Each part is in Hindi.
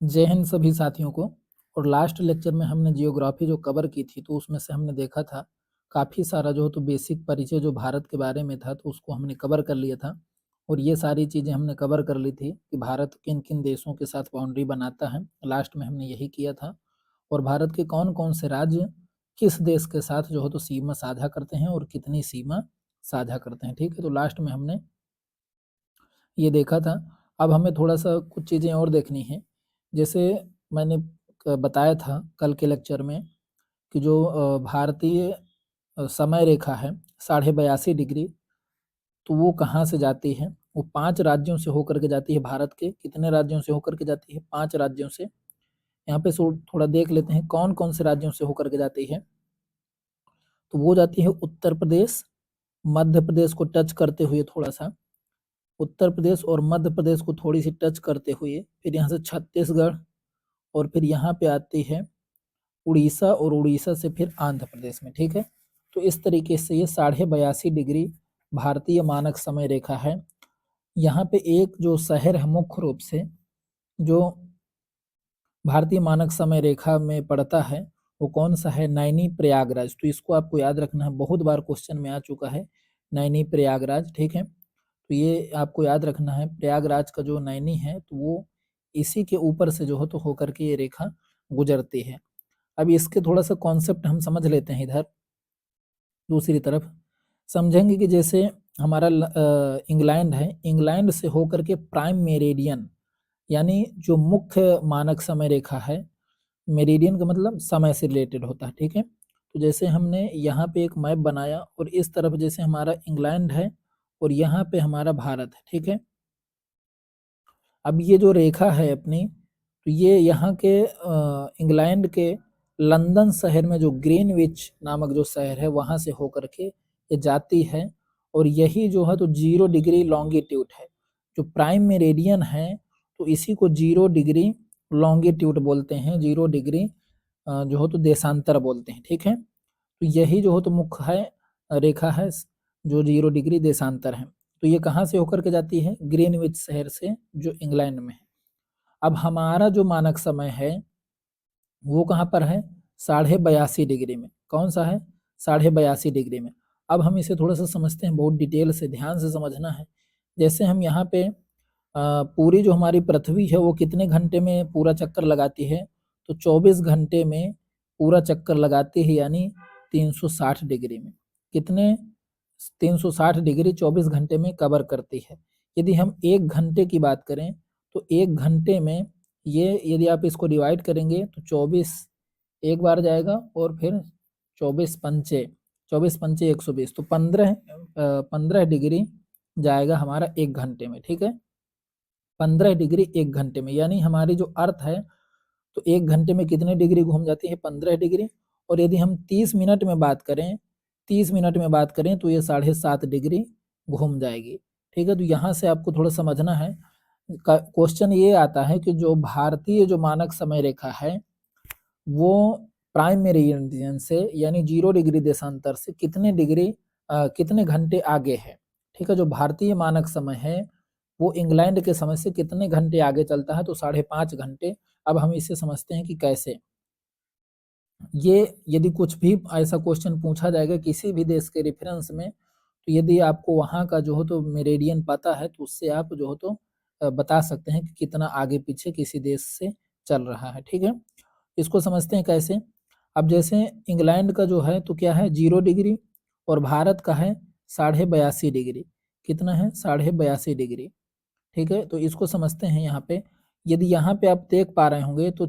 जय हिंद सभी साथियों को। और लास्ट लेक्चर में हमने जियोग्राफी जो कवर की थी तो उसमें से हमने देखा था काफ़ी सारा जो तो बेसिक परिचय जो भारत के बारे में था तो उसको हमने कवर कर लिया था। और ये सारी चीज़ें हमने कवर कर ली थी कि भारत किन किन देशों के साथ बाउंड्री बनाता है, लास्ट में हमने यही किया था। और भारत के कौन कौन से राज्य किस देश के साथ जो है तो सीमा साझा करते हैं और कितनी सीमा साझा करते हैं। ठीक है, तो लास्ट में हमने ये देखा था। अब हमें थोड़ा सा कुछ चीज़ें और देखनी है। जैसे मैंने बताया था कल के लेक्चर में कि जो भारतीय समय रेखा है 82.5 डिग्री, तो वो कहाँ से जाती है? वो 5 राज्यों से होकर के जाती है। भारत के कितने राज्यों से होकर के जाती है? 5 राज्यों से। यहाँ पे थोड़ा देख लेते हैं कौन कौन से राज्यों से होकर के जाती है। तो वो जाती है उत्तर प्रदेश, मध्य प्रदेश को टच करते हुए थोड़ा सा, उत्तर प्रदेश और मध्य प्रदेश को थोड़ी सी टच करते हुए, फिर यहाँ से छत्तीसगढ़, और फिर यहाँ पे आती है उड़ीसा, और उड़ीसा से फिर आंध्र प्रदेश में। ठीक है, तो इस तरीके से ये 82.5 डिग्री भारतीय मानक समय रेखा है। यहाँ पे एक जो शहर है मुख्य रूप से जो भारतीय मानक समय रेखा में पड़ता है वो कौन सा है? नैनी प्रयागराज। तो इसको आपको याद रखना है, बहुत बार क्वेश्चन में आ चुका है नैनी प्रयागराज। ठीक है, तो ये आपको याद रखना है, प्रयागराज का जो नैनी है तो वो इसी के ऊपर से जो हो तो होकर के ये रेखा गुजरती है। अब इसके थोड़ा सा कॉन्सेप्ट हम समझ लेते हैं। इधर दूसरी तरफ समझेंगे कि जैसे हमारा इंग्लैंड है, इंग्लैंड से होकर के प्राइम मेरिडियन यानी जो मुख्य मानक समय रेखा है, मेरिडियन का मतलब समय से रिलेटेड होता है। ठीक है, तो जैसे हमने यहाँ पे एक मैप बनाया और इस तरफ जैसे हमारा इंग्लैंड है और यहाँ पे हमारा भारत है। ठीक है, अब ये जो रेखा है अपनी, तो ये यहाँ के इंग्लैंड के लंदन शहर में जो ग्रीनविच नामक जो शहर है वहाँ से होकर के ये जाती है। और यही जो है तो 0 डिग्री लॉन्गिट्यूड है। जो प्राइम मेरिडियन है तो इसी को 0 डिग्री लॉन्गिट्यूड बोलते हैं, 0 डिग्री जो हो तो देशांतर बोलते हैं। ठीक है, तो यही जो हो तो मुख्य है रेखा है जो 0 डिग्री देशांतर है। तो ये कहाँ से होकर के जाती है? ग्रीनविच शहर से जो इंग्लैंड में है। अब हमारा जो मानक समय है वो कहाँ पर है? 82.5 डिग्री में। कौन सा है? 82.5 डिग्री में। अब हम इसे थोड़ा सा समझते हैं, बहुत डिटेल से ध्यान से समझना है। जैसे हम यहाँ पे पूरी जो हमारी पृथ्वी है वो कितने घंटे में पूरा चक्कर लगाती है? तो 24 घंटे में पूरा चक्कर लगाती है, यानी 360 डिग्री में। कितने? 360 डिग्री 24 घंटे में कवर करती है। यदि हम 1 घंटे की बात करें तो 1 घंटे में ये यदि आप इसको डिवाइड करेंगे तो 24 एक बार जाएगा और फिर 24 पंचे 120, तो 15 डिग्री जाएगा हमारा 1 घंटे में। ठीक है, 15 डिग्री 1 घंटे में, यानी हमारी जो अर्थ है तो 1 घंटे में कितने डिग्री घूम जाती है? 15 डिग्री। और यदि हम 30 मिनट में बात करें, 30 मिनट में बात करें तो ये 7.5 डिग्री घूम जाएगी। ठीक है, तो यहाँ से आपको थोड़ा समझना है। क्वेश्चन ये आता है कि जो भारतीय जो मानक समय रेखा है वो प्राइम मेरिडियन से यानी 0 डिग्री देशांतर से कितने डिग्री कितने घंटे आगे है। ठीक है, जो भारतीय मानक समय है वो इंग्लैंड के समय से कितने घंटे आगे चलता है? तो 5.5 घंटे। अब हम इसे समझते हैं कि कैसे। ये यदि कुछ भी ऐसा क्वेश्चन पूछा जाएगा किसी भी देश के रेफरेंस में, तो यदि आपको वहाँ का जो हो तो मेरिडियन पता है तो उससे आप जो हो तो बता सकते हैं कि कितना आगे पीछे किसी देश से चल रहा है। ठीक है, इसको समझते हैं कैसे। अब जैसे इंग्लैंड का जो है तो क्या है? 0 डिग्री, और भारत का है 82.5 डिग्री। कितना है? 82.5 डिग्री। ठीक है, तो इसको समझते हैं यहाँ पे। यदि यहाँ पे आप देख पा रहे होंगे तो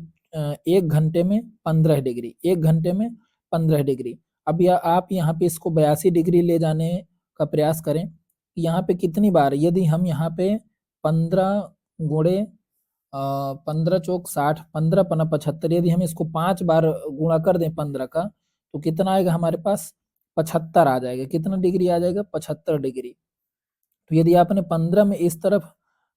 1 घंटे में 15 डिग्री, 1 घंटे में 15 डिग्री। अब या आप यहाँ पे इसको 82 डिग्री ले जाने का प्रयास करें। यहाँ पे कितनी बार यदि हम यहाँ पे 15 गुणे 15 चौक 60, 15×5 = 75, यदि हम इसको 5 बार गुणा कर दें 15 का तो कितना आएगा हमारे पास? 75 आ जाएगा। कितना डिग्री आ जाएगा? 75 डिग्री। तो यदि आपने 15 में इस तरफ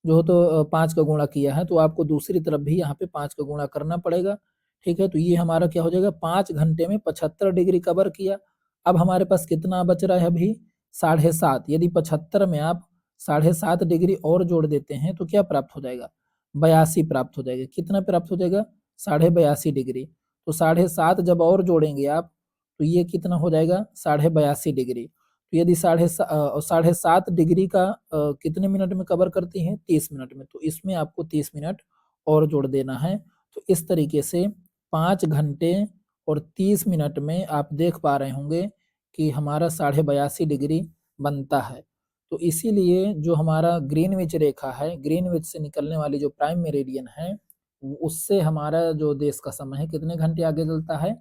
जो हो तो 5 का गुणा किया है तो आपको दूसरी तरफ भी यहाँ पे 5 का गुणा करना पड़ेगा। ठीक है, तो ये हमारा क्या हो जाएगा? 5 घंटे में 75 डिग्री कवर किया। अब हमारे पास कितना बच रहा है अभी? 7.5। यदि 75 में आप 7.5 डिग्री और जोड़ देते हैं तो क्या प्राप्त हो जाएगा? 82 प्राप्त हो जाएगा। कितना प्राप्त हो जाएगा? 82.5 डिग्री। तो 7.5 जब और जोड़ेंगे आप तो ये कितना हो जाएगा? 82.5 डिग्री। तो यदि 7.5 डिग्री का कितने मिनट में कवर करती है? 30 मिनट में। तो इसमें आपको 30 मिनट और जोड़ देना है। तो इस तरीके से 5 घंटे और 30 मिनट में आप देख पा रहे होंगे कि हमारा 82.5 डिग्री बनता है। तो इसीलिए जो हमारा ग्रीनविच रेखा है, ग्रीनविच से निकलने वाली जो प्राइम मेरिडियन है, उससे हमारा जो देश का समय है कितने घंटे आगे चलता है?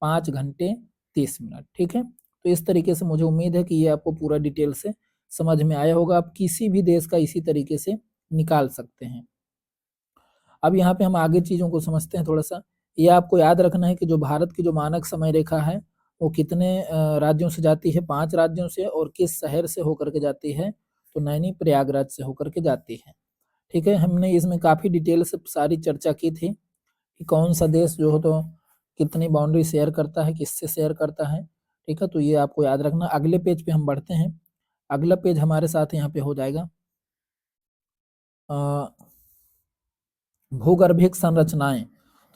5 घंटे 30 मिनट। ठीक है, तो इस तरीके से मुझे उम्मीद है कि ये आपको पूरा डिटेल से समझ में आया होगा। आप किसी भी देश का इसी तरीके से निकाल सकते हैं। अब यहाँ पे हम आगे चीजों को समझते हैं थोड़ा सा। ये आपको याद रखना है कि जो भारत की जो मानक समय रेखा है वो कितने राज्यों से जाती है? 5 राज्यों से। और किस शहर से होकर के जाती है? तो नैनी प्रयागराज से होकर के जाती है। ठीक है, हमने इसमें काफी डिटेल से सारी चर्चा की थी कि कौन सा देश जो हो तो कितनी बाउंड्री शेयर करता है, किससे शेयर करता है। ठीक है, तो ये आपको याद रखना। अगले पेज पे हम बढ़ते हैं। अगला पेज हमारे साथ यहाँ पे हो जाएगा भूगर्भिक संरचनाएं।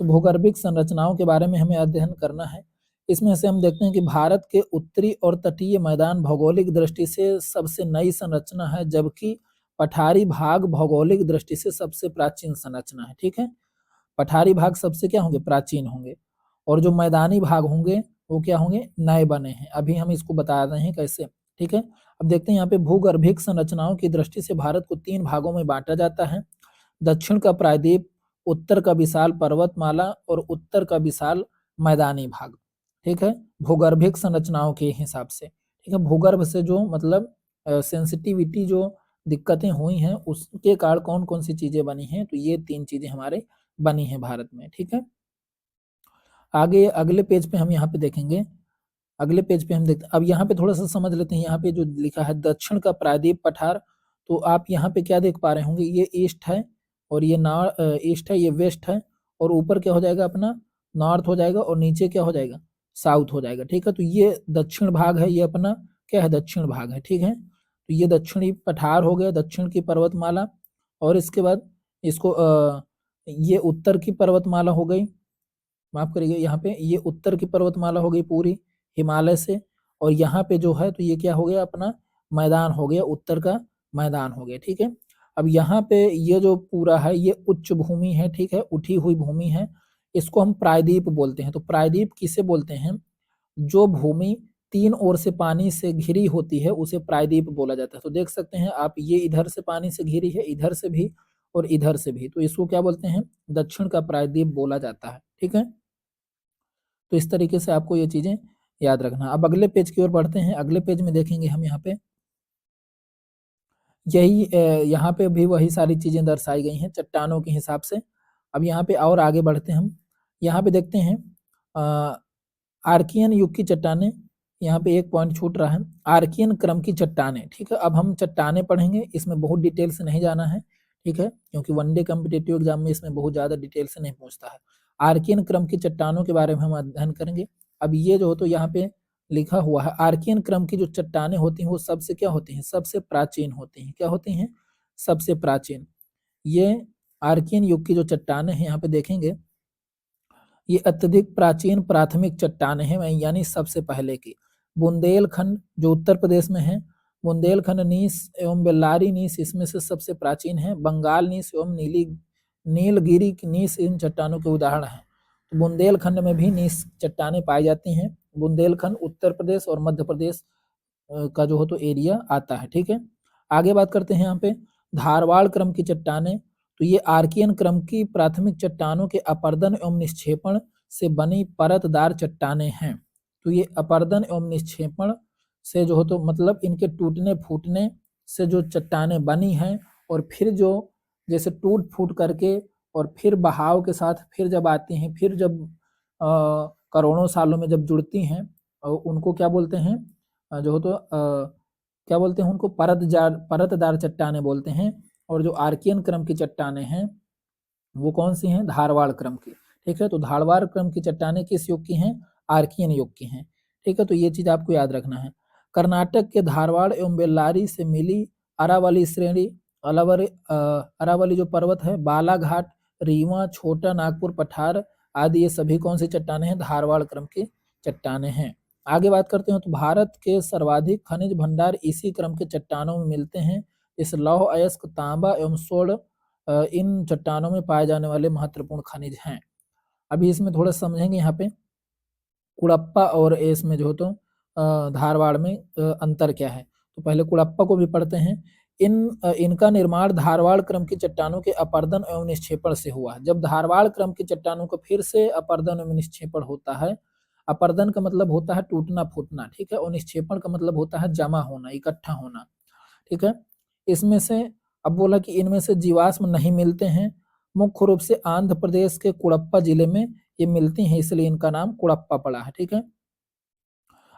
तो भूगर्भिक संरचनाओं के बारे में हमें अध्ययन करना है। इसमें से हम देखते हैं कि भारत के उत्तरी और तटीय मैदान भौगोलिक दृष्टि से सबसे नई संरचना है, जबकि पठारी भाग भौगोलिक दृष्टि से सबसे प्राचीन संरचना है। ठीक है, पठारी भाग सबसे क्या होंगे? प्राचीन होंगे। और जो मैदानी भाग होंगे वो क्या होंगे? नए बने हैं। अभी हम इसको बता रहे हैं कैसे। ठीक है, अब देखते हैं यहाँ पे भूगर्भिक संरचनाओं की दृष्टि से भारत को 3 भागों में बांटा जाता है। दक्षिण का प्रायद्वीप, उत्तर का विशाल पर्वतमाला और उत्तर का विशाल मैदानी भाग। ठीक है, भूगर्भिक संरचनाओं के हिसाब से। ठीक है, भूगर्भ से जो मतलब सेंसिटिविटी जो दिक्कतें हुई हैं उसके कारण कौन कौन सी चीजें बनी हैं? तो ये 3 चीजें हमारे बनी हैं भारत में। ठीक है, आगे अगले पेज पे हम यहाँ पे देखेंगे। अगले पेज पे हम देखते हैं। अब यहाँ पे थोड़ा सा समझ लेते हैं। यहाँ पे जो लिखा है दक्षिण का प्रायद्वीप पठार, तो आप यहाँ पे क्या देख पा रहे होंगे? ये ईस्ट है और ये ईस्ट है, ये वेस्ट है। और ऊपर क्या हो जाएगा अपना? नॉर्थ हो जाएगा। और नीचे क्या हो जाएगा? साउथ हो जाएगा। ठीक है, तो ये दक्षिण भाग है, ये अपना क्या है? दक्षिण भाग है। ठीक है, तो ये दक्षिणी पठार हो गया, दक्षिण की पर्वतमाला। और इसके बाद इसको ये उत्तर की पर्वतमाला हो गई। माफ करिए, यहाँ पे ये उत्तर की पर्वतमाला हो गई पूरी हिमालय से। और यहाँ पे जो है तो ये क्या हो गया? अपना मैदान हो गया, उत्तर का मैदान हो गया। ठीक है, अब यहाँ पे ये जो पूरा है ये उच्च भूमि है। ठीक है, उठी हुई भूमि है। इसको हम प्रायद्वीप बोलते हैं। तो प्रायद्वीप किसे बोलते हैं? जो भूमि 3 ओर से पानी से घिरी होती है उसे प्रायद्वीप बोला जाता है। तो देख सकते हैं आप, ये इधर से पानी से घिरी है, इधर से भी और इधर से भी। तो इसको क्या बोलते हैं? दक्षिण का प्रायद्वीप बोला जाता है। ठीक है, तो इस तरीके से आपको ये चीजें याद रखना। अब अगले पेज की ओर बढ़ते हैं। अगले पेज में देखेंगे हम यहाँ पे यही यहाँ पे भी वही सारी चीजें दर्शाई गई हैं चट्टानों के हिसाब से। अब यहाँ पे और आगे बढ़ते हैं हम। यहाँ पे देखते हैं आर्कियन युग की चट्टानें। यहाँ पे एक पॉइंट छूट रहा है, आर्कियन क्रम की चट्टानें। ठीक है, अब हम चट्टानें पढ़ेंगे, इसमें बहुत डिटेल से नहीं जाना है। ठीक है, क्योंकि वनडे कॉम्पिटेटिव एग्जाम में इसमें बहुत ज्यादा डिटेल से नहीं पूछता है। आर्कियन क्रम की चट्टानों के बारे में हम अध्ययन करेंगे। अब ये जो हो तो यहाँ पे लिखा हुआ है, आर्कियन क्रम की जो चट्टानें होती हैं वो सबसे क्या होती हैं? सबसे प्राचीन होती हैं। क्या होती हैं? सबसे प्राचीन। ये आर्कियन युग की जो चट्टानें हैं यहाँ पे देखेंगे, ये अत्यधिक प्राचीन प्राथमिक चट्टानें हैं, यानी सबसे पहले की। बुंदेलखंड जो उत्तर प्रदेश में है, बुंदेलखंड नीस एवं बेल्लारी नीस इसमें से सबसे प्राचीन है। बंगाल नीस एवं नीलगिरी नीस इन चट्टानों के उदाहरण हैं। तो बुंदेलखंड में भी नीस चट्टानें पाई जाती हैं। बुंदेलखंड उत्तर प्रदेश और मध्य प्रदेश का जो हो तो एरिया आता है। ठीक है, आगे बात करते हैं यहाँ पे धारवाड़ क्रम की चट्टानें। तो ये आर्कियन क्रम की प्राथमिक चट्टानों के अपर्दन एवं निक्षेपण से बनी परतदार चट्टानें हैं। तो ये अपर्दन एवं निक्षेपण से जो हो तो मतलब इनके टूटने फूटने से जो चट्टानें बनी हैं, और फिर जो जैसे टूट फूट करके और फिर बहाव के साथ फिर जब आती हैं, फिर जब करोड़ों सालों में जब जुड़ती हैं, उनको क्या बोलते हैं? जो हो तो क्या बोलते हैं उनको? परतदार चट्टानें बोलते हैं। और जो आर्कियन क्रम की चट्टानें हैं वो कौन सी हैं? धारवाड़ क्रम की। ठीक है, तो धारवाड़ क्रम की चट्टानें किस युग की हैं? आर्कियन युग की हैं। ठीक है, तो ये चीज आपको याद रखना है। कर्नाटक के धारवाड़ एवं बेल्लारी से मिली अरावली श्रेणी अरावली जो पर्वत है, बालाघाट, रीवा, छोटा नागपुर पठार आदि, ये सभी कौन सी चट्टानें हैं? धारवाड़ क्रम की चट्टानें हैं। आगे बात करते हैं तो भारत के सर्वाधिक खनिज भंडार इसी क्रम के चट्टानों में मिलते हैं। इस लौह अयस्क, तांबा एवं स्वर्ण इन चट्टानों में पाए जाने वाले महत्वपूर्ण खनिज हैं। अभी इसमें थोड़ा समझेंगे यहाँ पे कुड़प्पा और इसमें जो तो धारवाड़ में अंतर क्या है। तो पहले कुड़प्पा को भी पढ़ते हैं। इनका निर्माण धारवाड़ क्रम की चट्टानों के अपर्दन एवं निक्षेपण से हुआ। जब धारवाड़ क्रम की चट्टानों का फिर से अपर्दन एवं निक्षेपण होता है, अपर्दन का मतलब होता है टूटना फूटना, ठीक है, और निक्षेपण का मतलब होता है जमा होना, इकट्ठा होना, ठीक है। इसमें से अब बोला कि इनमें से जीवाश्म नहीं मिलते हैं। मुख्य रूप से आंध्र प्रदेश के कुड़प्पा जिले में ये मिलती हैं, इसलिए इनका नाम कुड़प्पा पड़ा है, ठीक है।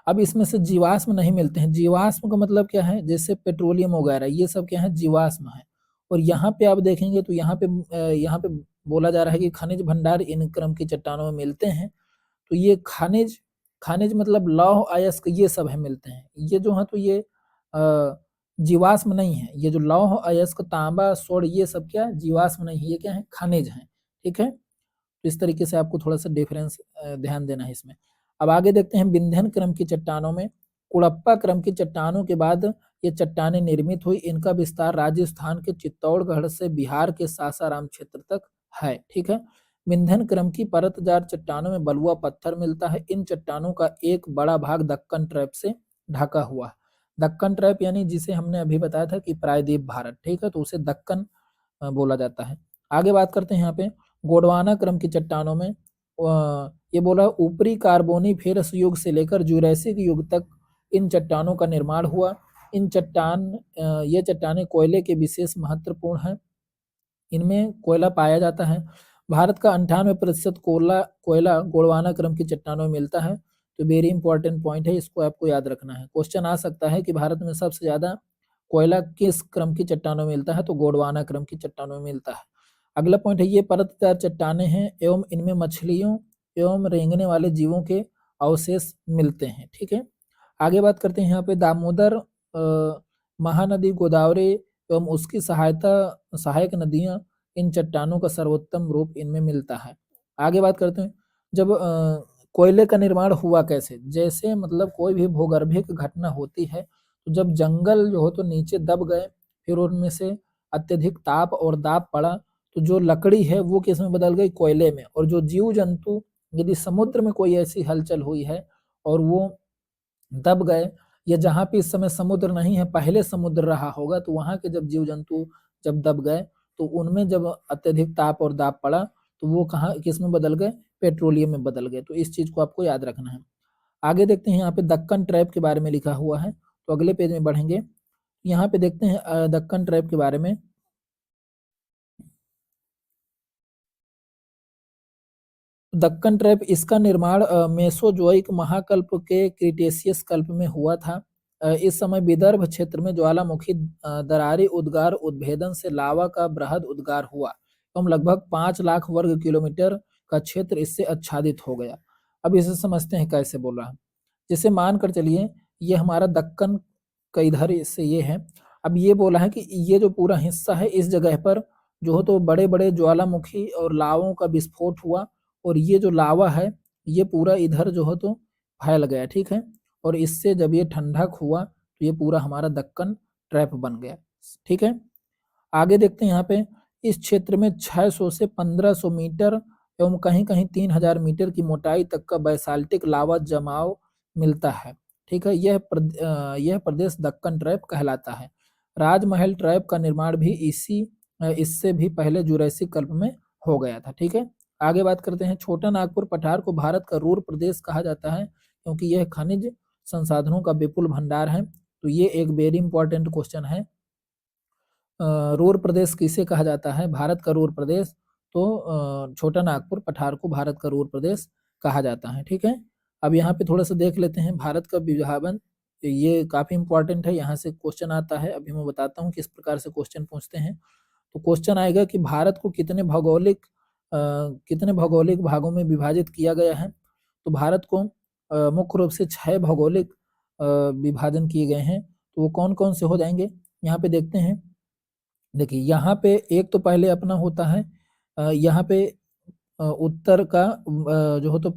अब इसमें से जीवाश्म नहीं मिलते हैं। जीवाश्म का मतलब क्या है? जैसे पेट्रोलियम वगैरह, ये सब क्या है? जीवाश्म है। और यहाँ पे आप देखेंगे तो यहाँ पे बोला जा रहा है कि खनिज भंडार इन क्रम की चट्टानों में मिलते हैं। तो ये खनिज, खनिज मतलब लौह अयस्क, ये सब है मिलते हैं। ये जो है तो ये जीवाश्म नहीं है। ये जो लौह अयस्क, तांबा, स्वर्ण, ये सब क्या जीवाश्म नहीं है, ये क्या है? खनिज है, ठीक है। तो इस तरीके से आपको थोड़ा सा डिफरेंस ध्यान देना है इसमें। अब आगे देखते हैं विंध्यन क्रम की चट्टानों में। कुड़प्पा क्रम की चट्टानों के बाद ये चट्टानें निर्मित हुई। इनका विस्तार राजस्थान के चित्तौड़गढ़ से बिहार के सासाराम क्षेत्र तक है, ठीक है। विंध्यन क्रम की परतदार चट्टानों में बलुआ पत्थर मिलता है। इन चट्टानों का एक बड़ा भाग दक्कन ट्रैप से ढका हुआ है। दक्कन ट्रैप यानी जिसे हमने अभी बताया था कि प्रायद्वीप भारत, ठीक है, तो उसे दक्कन बोला जाता है। आगे बात करते हैं यहाँ पे गोंडवाना क्रम की चट्टानों में। ये बोला ऊपरी कार्बोनिफेरस युग से लेकर जुरैसिक युग तक इन चट्टानों का निर्माण हुआ। ये चट्टानें कोयले के विशेष महत्वपूर्ण हैं। इनमें कोयला पाया जाता है। भारत का 98% कोयला गोंडवाना क्रम की चट्टानों में मिलता है। तो वेरी इंपॉर्टेंट पॉइंट है, इसको आपको याद रखना है। क्वेश्चन आ सकता है कि भारत में सबसे ज्यादा कोयला किस क्रम की चट्टानों में मिलता है? तो गोंडवाना क्रम की चट्टानों में मिलता है। अगला पॉइंट है, ये परतदार चट्टानें हैं एवं इनमें मछलियों एवं रेंगने वाले जीवों के अवशेष मिलते हैं, ठीक है। आगे बात करते हैं यहाँ पे दामोदर महानदी, गोदावरी एवं उसकी सहायक नदियां, इन चट्टानों का सर्वोत्तम रूप इनमें मिलता है। आगे बात करते हैं, जब कोयले का निर्माण हुआ कैसे? जैसे मतलब कोई भी भूगर्भिक घटना होती है तो जब जंगल जो हो तो नीचे दब गए, फिर उनमें से अत्यधिक ताप और दाब पड़ा, तो जो लकड़ी है वो किस में बदल गई? कोयले में। और जो जीव जंतु, यदि समुद्र में कोई ऐसी हलचल हुई है और वो दब गए, या जहाँ पे इस समय समुद्र नहीं है, पहले समुद्र रहा होगा, तो वहां के जब जीव जंतु जब दब गए, तो उनमें जब अत्यधिक ताप और दाब पड़ा, तो वो कहाँ किस में बदल गए? पेट्रोलियम में बदल गए। तो इस चीज को आपको याद रखना है। आगे देखते हैं यहाँ पे दक्कन ट्रैप के बारे में लिखा हुआ है। तो अगले पेज में बढ़ेंगे, यहाँ पे देखते हैं दक्कन ट्रैप के बारे में। दक्कन ट्रैप, इसका निर्माण मेसोजोइक महाकल्प के क्रिटेशियस कल्प में हुआ था। इस समय विदर्भ क्षेत्र में ज्वालामुखी दरारी उद्गार उद्भेदन से लावा का बृहद उद्गार हुआ एवं लगभग 5 लाख वर्ग किलोमीटर का क्षेत्र इससे आच्छादित हो गया। अब इसे समझते हैं कैसे बोल रहा है। जैसे मान कर चलिए ये हमारा दक्कन का इधर से ये है। अब ये बोला है कि ये जो पूरा हिस्सा है, इस जगह पर जो हो तो बड़े बड़े ज्वालामुखी और लावों का विस्फोट हुआ, और ये जो लावा है ये पूरा इधर जो है तो फैल गया, ठीक है। और इससे जब ये ठंडक हुआ तो ये पूरा हमारा दक्कन ट्रैप बन गया, ठीक है। आगे देखते हैं यहाँ पे, इस क्षेत्र में 600 से 1500 मीटर एवं कहीं कहीं 3000 मीटर की मोटाई तक का बैसाल्टिक लावा जमाव मिलता है, ठीक है। यह प्रदेश दक्कन ट्रैप कहलाता है। राजमहल ट्रैप का निर्माण भी इससे भी पहले जुरैसिक कल्प में हो गया था, ठीक है। आगे बात करते हैं, छोटा नागपुर पठार को भारत का रूर प्रदेश कहा जाता है क्योंकि यह खनिज संसाधनों का विपुल भंडार है। तो ये एक वेरी इंपॉर्टेंट क्वेश्चन है। रूर प्रदेश किसे कहा जाता है? भारत का रूर प्रदेश। तो छोटा नागपुर पठार को भारत का रूर प्रदेश कहा जाता है, ठीक है। अब यहाँ पे थोड़ा सा देख लेते हैं भारत का विभाजन। ये काफी इंपॉर्टेंट है, यहाँ से क्वेश्चन आता है। अभी मैं बताता हूँ किस प्रकार से क्वेश्चन पूछते हैं। तो क्वेश्चन आएगा कि भारत को कितने भौगोलिक भागों में विभाजित किया गया है? तो भारत को मुख्य रूप से 6 भौगोलिक विभाजन किए गए हैं। तो वो कौन कौन से हो जाएंगे? यहाँ पे देखते हैं। देखिए यहाँ पे एक तो पहले अपना होता है यहाँ पे उत्तर का जो हो तो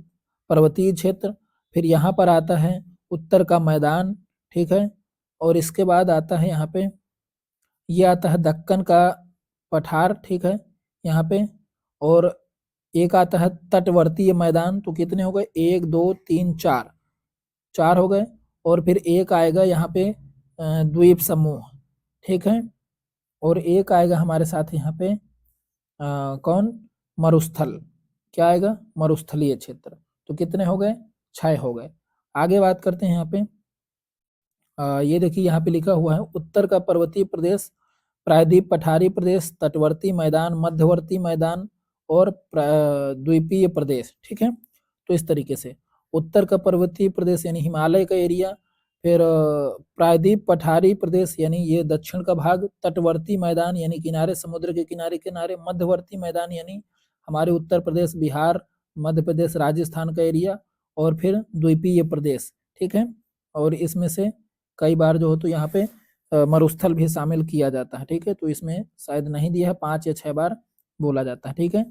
पर्वतीय क्षेत्र, फिर यहाँ पर आता है उत्तर का मैदान, ठीक है। और इसके बाद आता है यहाँ पे, ये आता है दक्कन का पठार, ठीक है, यहाँ पे। और एक आता है तटवर्तीय मैदान, तो कितने हो गए, 1 2 3 4, 4 हो गए। और फिर एक आएगा यहाँ पे द्वीप समूह, ठीक है। और एक आएगा हमारे साथ यहाँ पे कौन, मरुस्थल, क्या आएगा, मरुस्थलीय क्षेत्र। तो कितने हो गए, 6 हो गए। आगे बात करते हैं यहाँ पे ये देखिए यहाँ पे लिखा हुआ है उत्तर का पर्वतीय प्रदेश, प्रायद्वीप पठारी प्रदेश, तटवर्ती मैदान, मध्यवर्ती मैदान और द्वीपीय प्रदेश, ठीक है। तो इस तरीके से उत्तर का पर्वतीय प्रदेश यानी हिमालय का एरिया, फिर प्रायद्वीप पठारी प्रदेश यानी ये दक्षिण का भाग, तटवर्ती मैदान यानी किनारे, समुद्र के किनारे किनारे, मध्यवर्ती मैदान यानी हमारे उत्तर प्रदेश, बिहार, मध्य प्रदेश, राजस्थान का एरिया, और फिर द्वीपीय प्रदेश, ठीक है। और इसमें से कई बार जो हो तो यहाँ पे मरुस्थल भी शामिल किया जाता है, ठीक है। तो इसमें शायद नहीं दिया है, 5 या 6 बार बोला जाता है, ठीक है।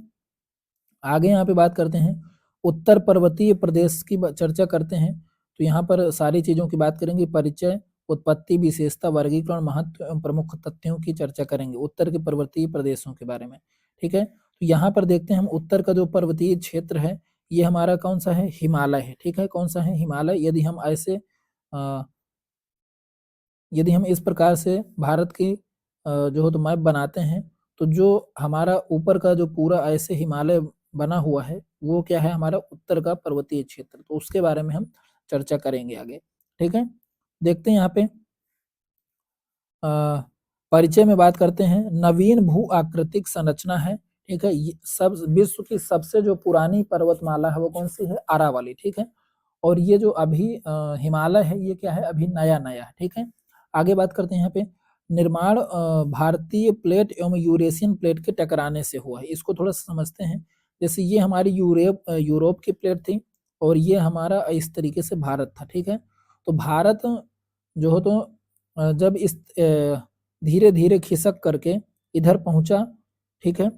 आगे यहाँ पे बात करते हैं उत्तर पर्वतीय प्रदेश की चर्चा करते हैं। तो यहाँ पर सारी चीजों की बात करेंगे, परिचय, उत्पत्ति, विशेषता, वर्गीकरण, महत्व एवं प्रमुख तथ्यों की चर्चा करेंगे उत्तर के पर्वतीय प्रदेशों के बारे में, ठीक है। तो यहाँ पर देखते हैं हम उत्तर का जो पर्वतीय क्षेत्र है ये हमारा कौन सा है, हिमालय है, ठीक है। कौन सा है, हिमालय। यदि हम ऐसे यदि हम इस प्रकार से भारत की जो हो तो मैप बनाते हैं, तो जो हमारा ऊपर का जो पूरा ऐसे हिमालय बना हुआ है वो क्या है, हमारा उत्तर का पर्वतीय क्षेत्र। तो उसके बारे में हम चर्चा करेंगे आगे, ठीक है। देखते हैं यहाँ पे परिचय में बात करते हैं, नवीन भू आकृतिक संरचना है, ठीक है। सब विश्व की सबसे जो पुरानी पर्वतमाला है वो कौन सी है, आरावली, ठीक है। और ये जो अभी हिमालय है ये क्या है, अभी नया नया है, ठीक है। आगे बात करते हैं यहाँ पे, निर्माण भारतीय प्लेट एवं यूरेशियन प्लेट के टकराने से हुआ है। इसको थोड़ा सा समझते हैं। जैसे ये हमारी यूरोप की प्लेट थी और ये हमारा इस तरीके से भारत था, ठीक है। तो भारत जो हो तो जब इस धीरे धीरे खिसक करके इधर पहुंचा, ठीक है।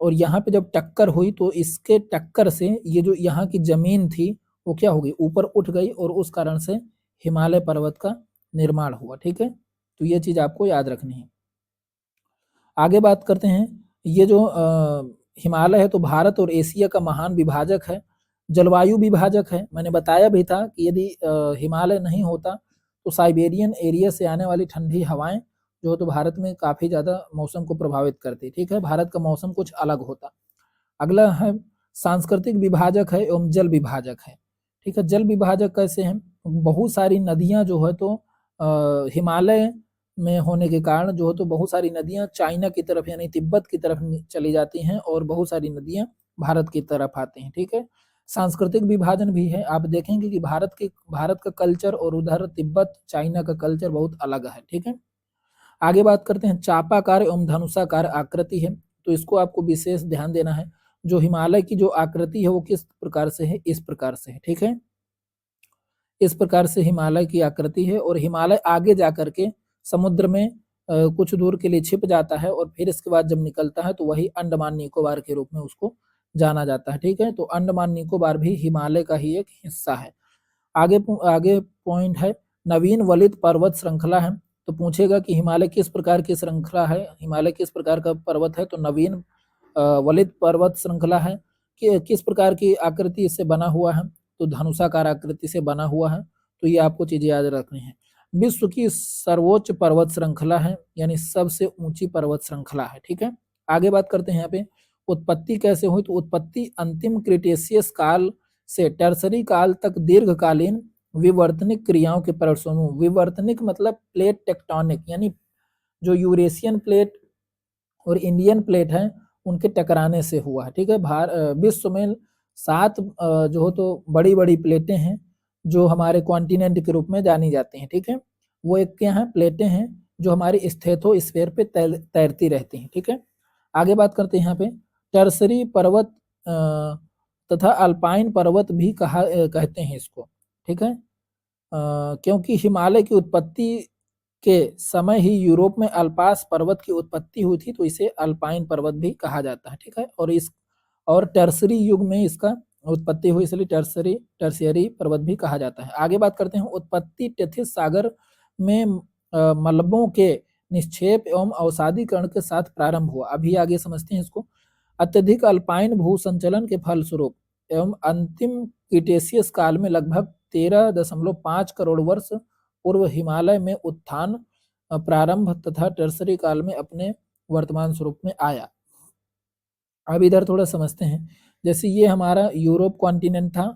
और यहाँ पे जब टक्कर हुई तो इसके टक्कर से ये जो यहाँ की जमीन थी वो क्या हो गई, ऊपर उठ गई, और उस कारण से हिमालय पर्वत का निर्माण हुआ, ठीक है। तो ये चीज आपको याद रखनी है। आगे बात करते हैं, ये जो हिमालय है तो भारत और एशिया का महान विभाजक है, जलवायु विभाजक है। मैंने बताया भी था कि यदि हिमालय नहीं होता तो साइबेरियन एरिया से आने वाली ठंडी हवाएं जो तो भारत में काफी ज्यादा मौसम को प्रभावित करती, ठीक है। भारत का मौसम कुछ अलग होता। अगला है सांस्कृतिक विभाजक है एवं जल विभाजक है, ठीक है। जल विभाजक कैसे हैं, बहुत सारी नदियां जो है तो हिमालय में होने के कारण जो है तो बहुत सारी नदियां चाइना की तरफ यानी तिब्बत की तरफ चली जाती हैं और बहुत सारी नदियां भारत की तरफ आती हैं, ठीक है। सांस्कृतिक विभाजन भी है, आप देखेंगे कि भारत का कल्चर और उधर तिब्बत चाइना का कल्चर बहुत अलग है, ठीक है। आगे बात करते हैं, चापाकार एवं धनुषाकार आकृति है, तो इसको आपको विशेष ध्यान देना है। जो हिमालय की जो आकृति है वो किस प्रकार से है, इस प्रकार से है, ठीक है। इस प्रकार से हिमालय की आकृति है, और हिमालय आगे जाकर के समुद्र में कुछ दूर के लिए छिप जाता है, और फिर इसके बाद जब निकलता है तो वही अंडमान निकोबार के रूप में उसको जाना जाता है, ठीक है। तो अंडमान निकोबार भी हिमालय का ही एक हिस्सा है। आगे आगे पॉइंट है, नवीन वलित पर्वत श्रृंखला है। तो पूछेगा कि हिमालय किस प्रकार की श्रृंखला है, हिमालय किस प्रकार का पर्वत है, तो नवीन वलित पर्वत श्रृंखला है। कि किस प्रकार की आकृति इससे बना हुआ है, तो धनुषाकार आकृति से बना हुआ है। तो ये आपको चीजें याद रखनी है। विश्व की सर्वोच्च पर्वत श्रृंखला है, यानी सबसे ऊंची पर्वत श्रृंखला है, ठीक है। आगे बात करते हैं यहाँ पे, उत्पत्ति कैसे हुई, तो उत्पत्ति अंतिम क्रिटेशियस काल से टर्सरी काल तक दीर्घकालीन विवर्तनिक क्रियाओं के परिसमूह, विवर्तनिक मतलब प्लेट टेक्टोनिक, यानी जो यूरेशियन प्लेट और इंडियन प्लेट है उनके टकराने से हुआ है, ठीक है। विश्व में 7 जो हो तो बड़ी बड़ी प्लेटें हैं जो हमारे कॉन्टिनेंट के रूप में जानी जाती हैं, ठीक है। वो एक क्या है, प्लेटें हैं जो हमारी स्टेथोस्फीयर पे तैरती रहती हैं, ठीक है। आगे बात करते हैं यहाँ पे, टर्सरी पर्वत तथा अल्पाइन पर्वत भी कहते हैं इसको, ठीक है। क्योंकि हिमालय की उत्पत्ति के समय ही यूरोप में अल्पास पर्वत की उत्पत्ति हुई थी, तो इसे अल्पाइन पर्वत भी कहा जाता है, ठीक है। और टर्सरी युग में इसका उत्पत्ति हुई, इसलिए टर्सियरी पर्वत भी कहा जाता है। आगे बात करते हैं, उत्पत्ति टेथिस सागर में मलबों के निक्षेप एवं अवसादीकरण के साथ प्रारंभ हुआ। अभी आगे समझते हैं इसको। अत्यधिक अल्पाइन भू संचलन के फलस्वरूप एवं अंतिम क्रिटेशियस काल में लगभग 13.5 करोड़ वर्ष पूर्व हिमालय में उत्थान प्रारंभ तथा टर्सरी काल में अपने वर्तमान स्वरूप में आया। अब इधर थोड़ा समझते हैं। जैसे ये हमारा यूरोप कॉन्टिनेंट था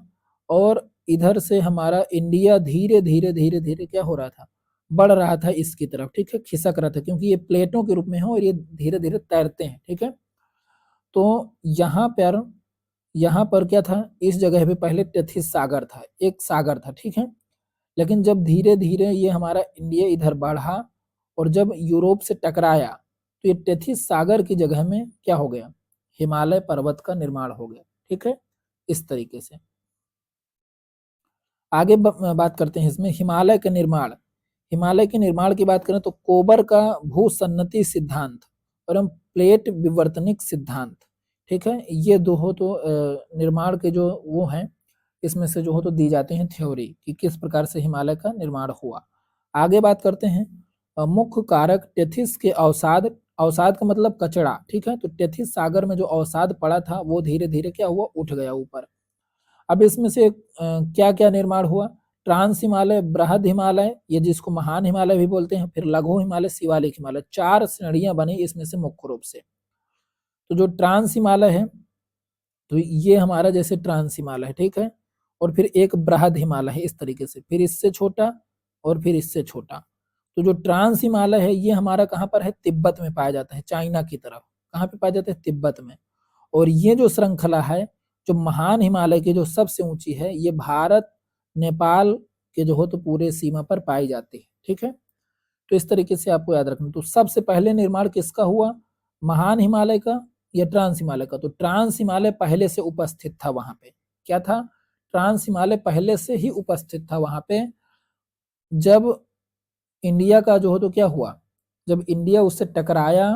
और इधर से हमारा इंडिया धीरे धीरे धीरे धीरे क्या हो रहा था, बढ़ रहा था इसकी तरफ, ठीक है, खिसक रहा था, क्योंकि ये प्लेटों के रूप में है और ये धीरे धीरे तैरते हैं, ठीक है। तो यहाँ पर क्या था, इस जगह पे पहले टेथिस सागर था, एक सागर था, ठीक है। लेकिन जब धीरे धीरे ये हमारा इंडिया इधर बढ़ा और जब यूरोप से टकराया तो ये टेथिस सागर की जगह में क्या हो गया, हिमालय पर्वत का निर्माण हो गया, ठीक है, इस तरीके से। आगे बात करते हैं इसमें हिमालय के निर्माण। हिमालय के निर्माण की बात करें तो कोबर का भूसन्नति सिद्धांत और प्लेट विवर्तनिक सिद्धांत, ठीक है, ये दो हो तो निर्माण के जो वो हैं, इसमें से जो हो तो दी जाती हैं थ्योरी कि किस प्रकार से हिमालय का निर्माण हुआ। आगे बात करते हैं मुख्य कारक टेथिस के अवसाद। अवसाद का मतलब कचरा, ठीक है। तो टेथिस सागर में जो अवसाद पड़ा था वो धीरे धीरे क्या हुआ, उठ गया ऊपर। अब इसमें से क्या क्या निर्माण हुआ, ट्रांस हिमालय, बृहद हिमालय, ये जिसको महान हिमालय भी बोलते हैं, फिर लघु हिमालय, शिवालिक हिमालय, 4 श्रेणियां बनी इसमें से मुख्य रूप से। तो जो ट्रांस हिमालय है तो ये हमारा जैसे ट्रांस हिमालय है, ठीक है, और फिर एक बृहद हिमालय है इस तरीके से, फिर इससे छोटा और फिर इससे छोटा। तो जो ट्रांस हिमालय है ये हमारा कहाँ पर है, तिब्बत में पाया जाता है, चाइना की तरफ। कहाँ पे पाया जाता है, तिब्बत में। और ये जो श्रृंखला है जो महान हिमालय की जो सबसे ऊंची है, ये भारत नेपाल के जो हो तो पूरे सीमा पर पाई जाती है, ठीक है। तो इस तरीके से आपको याद रखना। तो सबसे पहले निर्माण किसका हुआ, महान हिमालय का या ट्रांस हिमालय का। तो ट्रांस हिमालय पहले से उपस्थित था वहां पे, क्या था, ट्रांस हिमालय पहले से ही उपस्थित था वहां पे। जब इंडिया का जो हो तो क्या हुआ, जब इंडिया उससे टकराया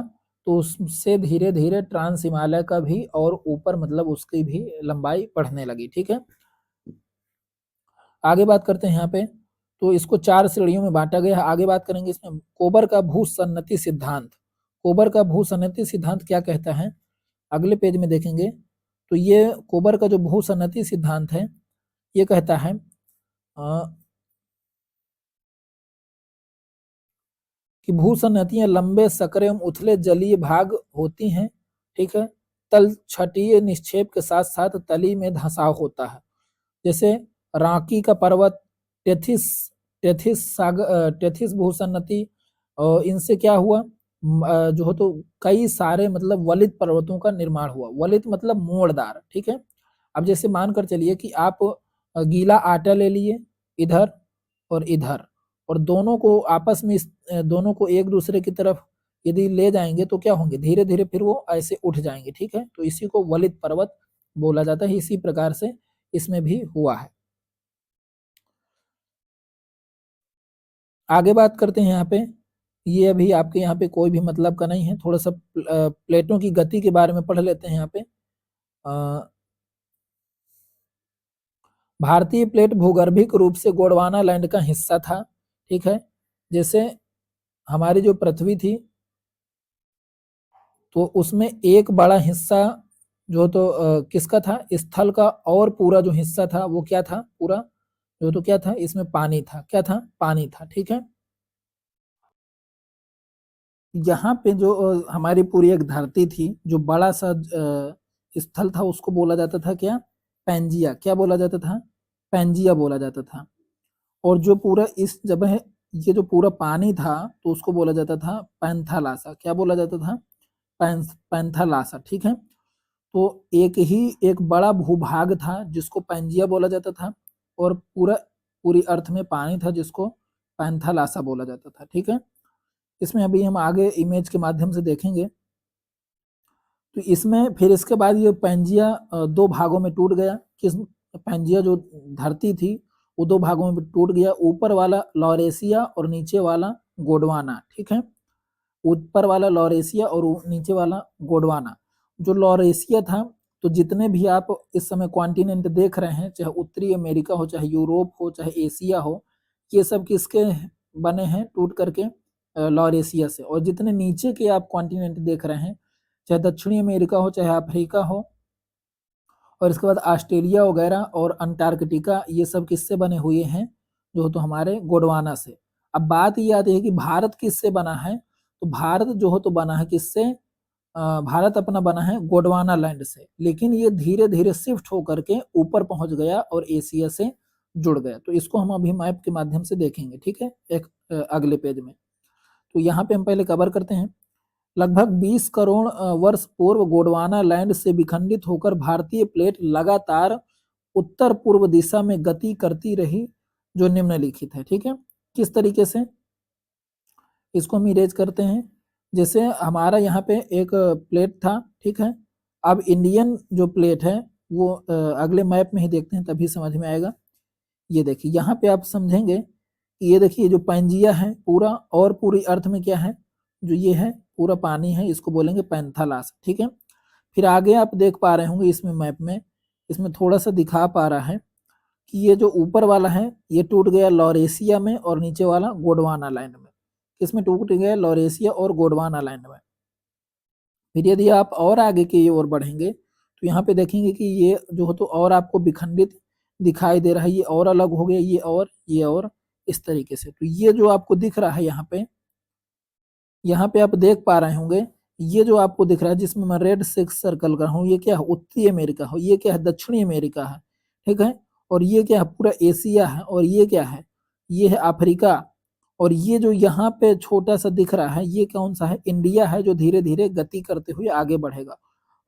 तो उससे धीरे धीरे ट्रांस हिमालय का भी और ऊपर मतलब उसकी भी लंबाई बढ़ने लगी, ठीक है। आगे बात करते हैं यहाँ पे, तो इसको 4 श्रेणियों में बांटा गया है। आगे बात करेंगे इसमें कोबर का भूसन्नति सिद्धांत। कोबर का भूसन्नति सिद्धांत क्या कहता है, अगले पेज में देखेंगे। तो ये कोबर का जो भूसन्नति सिद्धांत है ये कहता है कि भूसन्नतियां लंबे सकरे एवं उथले जलीय भाग होती हैं, ठीक है। तल छटीय निक्षेप के साथ साथ तली में धंसाव होता है। जैसे रांकी का पर्वत, टेथिस टेथिस भूसन्नति, और इनसे क्या हुआ, जो हो तो कई सारे मतलब वलित पर्वतों का निर्माण हुआ। वलित मतलब मोड़दार, ठीक है। अब जैसे मानकर चलिए कि आप गीला आटा ले लिए इधर और इधर, और दोनों को आपस में दोनों को एक दूसरे की तरफ यदि ले जाएंगे तो क्या होंगे, धीरे धीरे फिर वो ऐसे उठ जाएंगे, ठीक है। तो इसी को वलित पर्वत बोला जाता है। इसी प्रकार से इसमें भी हुआ है। आगे बात करते हैं यहाँ पे, ये अभी आपके यहाँ पे कोई भी मतलब का नहीं है, थोड़ा सा प्लेटों की गति के बारे में पढ़ लेते हैं यहाँ पे। भारतीय प्लेट भूगर्भिक रूप से गोंडवाना लैंड का हिस्सा था, ठीक है। जैसे हमारी जो पृथ्वी थी तो उसमें एक बड़ा हिस्सा जो तो किसका था, स्थल का, और पूरा जो हिस्सा था वो क्या था, पूरा जो तो क्या था, इसमें पानी था, क्या था, पानी था, ठीक है। यहाँ पे जो हमारी पूरी एक धरती थी, जो बड़ा सा स्थल था उसको बोला जाता था क्या, पैंजिया। क्या बोला जाता था, पैंजिया बोला जाता था। और जो पूरा इस जगह ये जो पूरा पानी था तो उसको बोला जाता था पैंथालासा। क्या बोला जाता था, पैंथालासा, ठीक है। तो एक बड़ा भूभाग था जिसको पैंजिया बोला जाता था, और पूरी अर्थ में पानी था जिसको पैंथालासा बोला जाता था, ठीक है। इसमें अभी हम आगे इमेज के माध्यम से देखेंगे। तो इसमें फिर इसके बाद ये पैंजिया 2 भागों में टूट गया। किस, पैंजिया जो धरती थी वो 2 भागों में टूट गया, ऊपर वाला लॉरेशिया और नीचे वाला गोंडवाना, ठीक है। ऊपर वाला लॉरेशिया और नीचे वाला गोंडवाना। जो लॉरेशिया था, तो जितने भी आप इस समय कॉन्टिनेंट देख रहे हैं, चाहे उत्तरी अमेरिका हो, चाहे यूरोप हो, चाहे एशिया हो, ये सब किसके बने हैं टूट करके? लॉरेशिया से। और जितने नीचे के आप कॉन्टिनेंट देख रहे हैं, चाहे दक्षिणी अमेरिका हो, चाहे अफ्रीका हो, और इसके बाद ऑस्ट्रेलिया वगैरह और अंटार्कटिका, ये सब किससे बने हुए हैं? जो तो हमारे गोंडवाना से। अब बात ये आती है कि भारत किससे बना है? तो भारत जो हो तो बना है किससे? भारत अपना बना है गोंडवाना लैंड से, लेकिन ये धीरे धीरे शिफ्ट होकर के ऊपर पहुंच गया और एशिया से जुड़ गया। तो इसको हम अभी मैप के माध्यम से देखेंगे, ठीक है, एक अगले पेज में। तो यहाँ पे हम पहले कवर करते हैं। लगभग 20 करोड़ वर्ष पूर्व गोंडवाना लैंड से विखंडित होकर भारतीय प्लेट लगातार उत्तर पूर्व दिशा में गति करती रही, जो निम्नलिखित है, ठीक है। किस तरीके से? इसको हम इरेज करते हैं। जैसे हमारा यहाँ पे एक प्लेट था, ठीक है। अब इंडियन जो प्लेट है वो अगले मैप में ही देखते हैं, तभी समझ में आएगा। ये देखिए यहाँ पे आप समझेंगे, ये देखिए जो पैंजिया है पूरा, और पूरी अर्थ में क्या है? जो ये है पूरा पानी है, इसको बोलेंगे पैंथालास, ठीक है। फिर आगे आप देख पा रहे होंगे इसमें मैप में, इसमें थोड़ा सा दिखा पा रहा है कि ये जो ऊपर वाला है ये टूट गया लॉरेशिया में, और नीचे वाला गोंडवाना लैंड में। किसमें टूट गया? लॉरेशिया और गोंडवाना लैंड में। फिर यदि आप और आगे की ओर बढ़ेंगे तो यहाँ पे देखेंगे कि ये जो हो तो और आपको विखंडित दिखाई दे रहा है, ये और अलग हो गया, ये और ये और, इस तरीके से। तो ये जो आपको दिख रहा है यहाँ पे आप देख पा रहे होंगे, ये जो आपको दिख रहा है जिसमें मैं रेड सिक्स सर्कल कर रहा हूँ, ये क्या है? उत्तरी अमेरिका हो, ये क्या है? दक्षिणी अमेरिका है, ठीक है। और ये क्या है? पूरा एशिया है। और ये क्या है? ये है अफ्रीका। और ये जो यहाँ पे छोटा सा दिख रहा है, ये कौन सा है? इंडिया है, जो धीरे धीरे गति करते हुए आगे बढ़ेगा।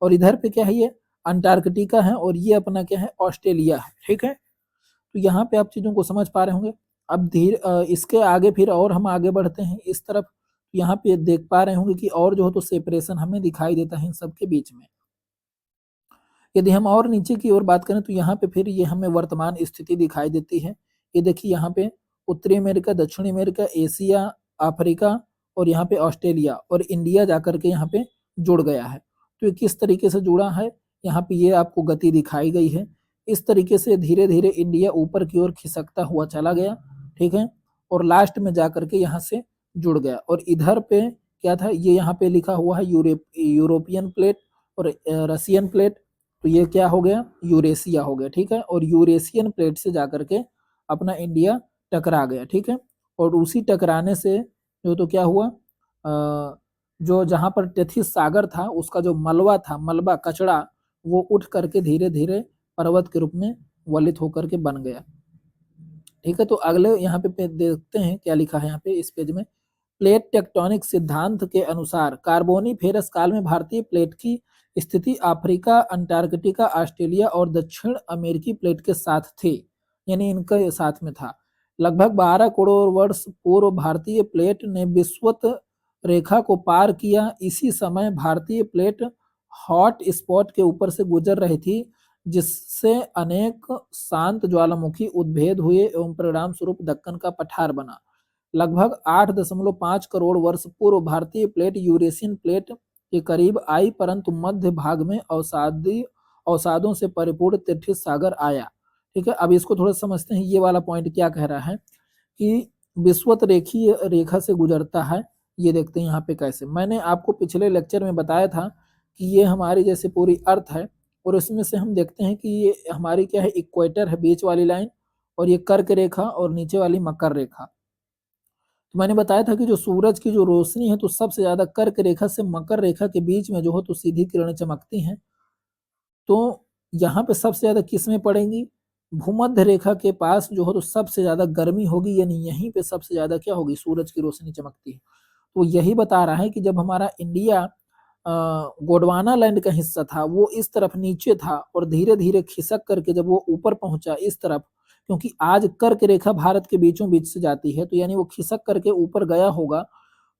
और इधर पे क्या है? ये अंटार्कटिका है, और ये अपना क्या है? ऑस्ट्रेलिया है, ठीक है। तो यहाँ पे आप चीजों को समझ पा रहे होंगे। अब धीरे इसके आगे फिर और हम आगे बढ़ते हैं इस तरफ। यहाँ पे देख पा रहे होंगे कि और जो हो तो सेपरेशन हमें दिखाई देता है इन सबके बीच में। यदि हम और नीचे की ओर बात करें तो यहाँ पे फिर ये हमें वर्तमान स्थिति दिखाई देती है। ये देखिए यहाँ पे उत्तरी अमेरिका, दक्षिणी अमेरिका, एशिया, अफ्रीका, और यहाँ पे ऑस्ट्रेलिया और इंडिया जाकर के यहाँ पे जुड़ गया है। तो ये किस तरीके से जुड़ा है? यहाँ पे ये आपको गति दिखाई गई है। इस तरीके से धीरे धीरे इंडिया ऊपर की ओर खिसकता हुआ चला गया, ठीक है। और लास्ट में जाकर के यहाँ से जुड़ गया। और इधर पे क्या था? ये यहाँ पे लिखा हुआ है यूरोपियन प्लेट और रसियन प्लेट। तो ये क्या हो गया? यूरेशिया हो गया, ठीक है। और यूरेशियन प्लेट से जाकर के अपना इंडिया टकरा गया, ठीक है। और उसी टकराने से जो तो क्या हुआ, जो जहां पर टेथिस सागर था उसका जो मलबा था, मलबा कचड़ा, वो उठ करके धीरे धीरे पर्वत के रूप में वलित होकर के बन गया, ठीक है। तो अगले यहाँ पे देखते हैं क्या लिखा है यहाँ पे इस पेज में। प्लेट टेक्टोनिक सिद्धांत के अनुसार कार्बोनीफेरस काल में भारतीय प्लेट की स्थिति अफ्रीका, अंटार्कटिका, ऑस्ट्रेलिया और दक्षिण अमेरिकी प्लेट के साथ थी, यानी इनके साथ में था। लगभग 12 करोड़ वर्ष पूर्व भारतीय प्लेट ने विषुवत रेखा को पार किया। इसी समय भारतीय प्लेट हॉट स्पॉट के ऊपर से गुजर रही थी, जिससे अनेक शांत ज्वालामुखी उद्भेद हुए एवं परिणाम स्वरूप दक्कन का पठार बना। लगभग 8.5 करोड़ वर्ष पूर्व भारतीय प्लेट यूरेशियन प्लेट के करीब आई, परंतु मध्य भाग में अवसादों से परिपूर्ण टेथिस सागर आया, ठीक है। अब इसको थोड़ा समझते हैं, ये वाला पॉइंट क्या कह रहा है कि विषुवत रेखीय रेखा से गुजरता है। ये देखते हैं यहाँ पे कैसे। मैंने आपको पिछले लेक्चर में बताया था कि ये हमारी जैसे पूरी अर्थ है, और उसमें से हम देखते हैं कि ये हमारी क्या है? इक्वेटर है, बीच वाली लाइन, और ये कर्क रेखा, और नीचे वाली मकर रेखा। तो मैंने बताया था कि जो सूरज की जो रोशनी है तो सबसे ज्यादा कर्क रेखा से मकर रेखा के बीच में जो हो तो सीधी किरणें चमकती हैं। तो यहाँ पे सबसे ज्यादा किसमें पड़ेंगी? भूमध्य रेखा के पास जो हो तो सबसे ज्यादा गर्मी होगी, यानी यहीं पे सबसे ज्यादा क्या होगी? सूरज की रोशनी चमकती है। तो यही बता रहा है कि जब हमारा इंडिया गोंडवाना लैंड का हिस्सा था वो इस तरफ नीचे था, और धीरे धीरे खिसक करके जब वो ऊपर पहुंचा इस तरफ, क्योंकि आज कर्क रेखा भारत के बीचों बीच से जाती है, तो यानी वो खिसक करके ऊपर गया होगा।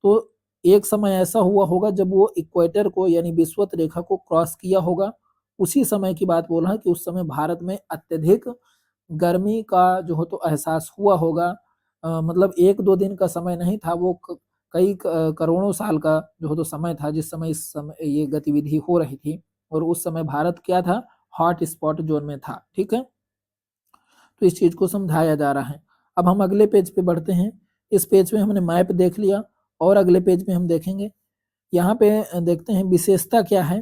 तो एक समय ऐसा हुआ होगा जब वो इक्वेटर को यानी विषुवत रेखा को क्रॉस किया होगा। उसी समय की बात बोल रहा है कि उस समय भारत में अत्यधिक गर्मी का जो हो तो एहसास हुआ होगा, मतलब 1-2 दिन का समय नहीं था, वो कई करोड़ों साल का जो तो समय था, जिस समय इस समय ये गतिविधि हो रही थी, और उस समय भारत क्या था, हॉट स्पॉट जोन में था। ठीक है, तो इस चीज को समझाया जा रहा है। अब हम अगले पेज पे बढ़ते हैं। इस पेज में हमने मैप देख लिया, और अगले पेज में हम देखेंगे, यहाँ पे देखते हैं विशेषता क्या है।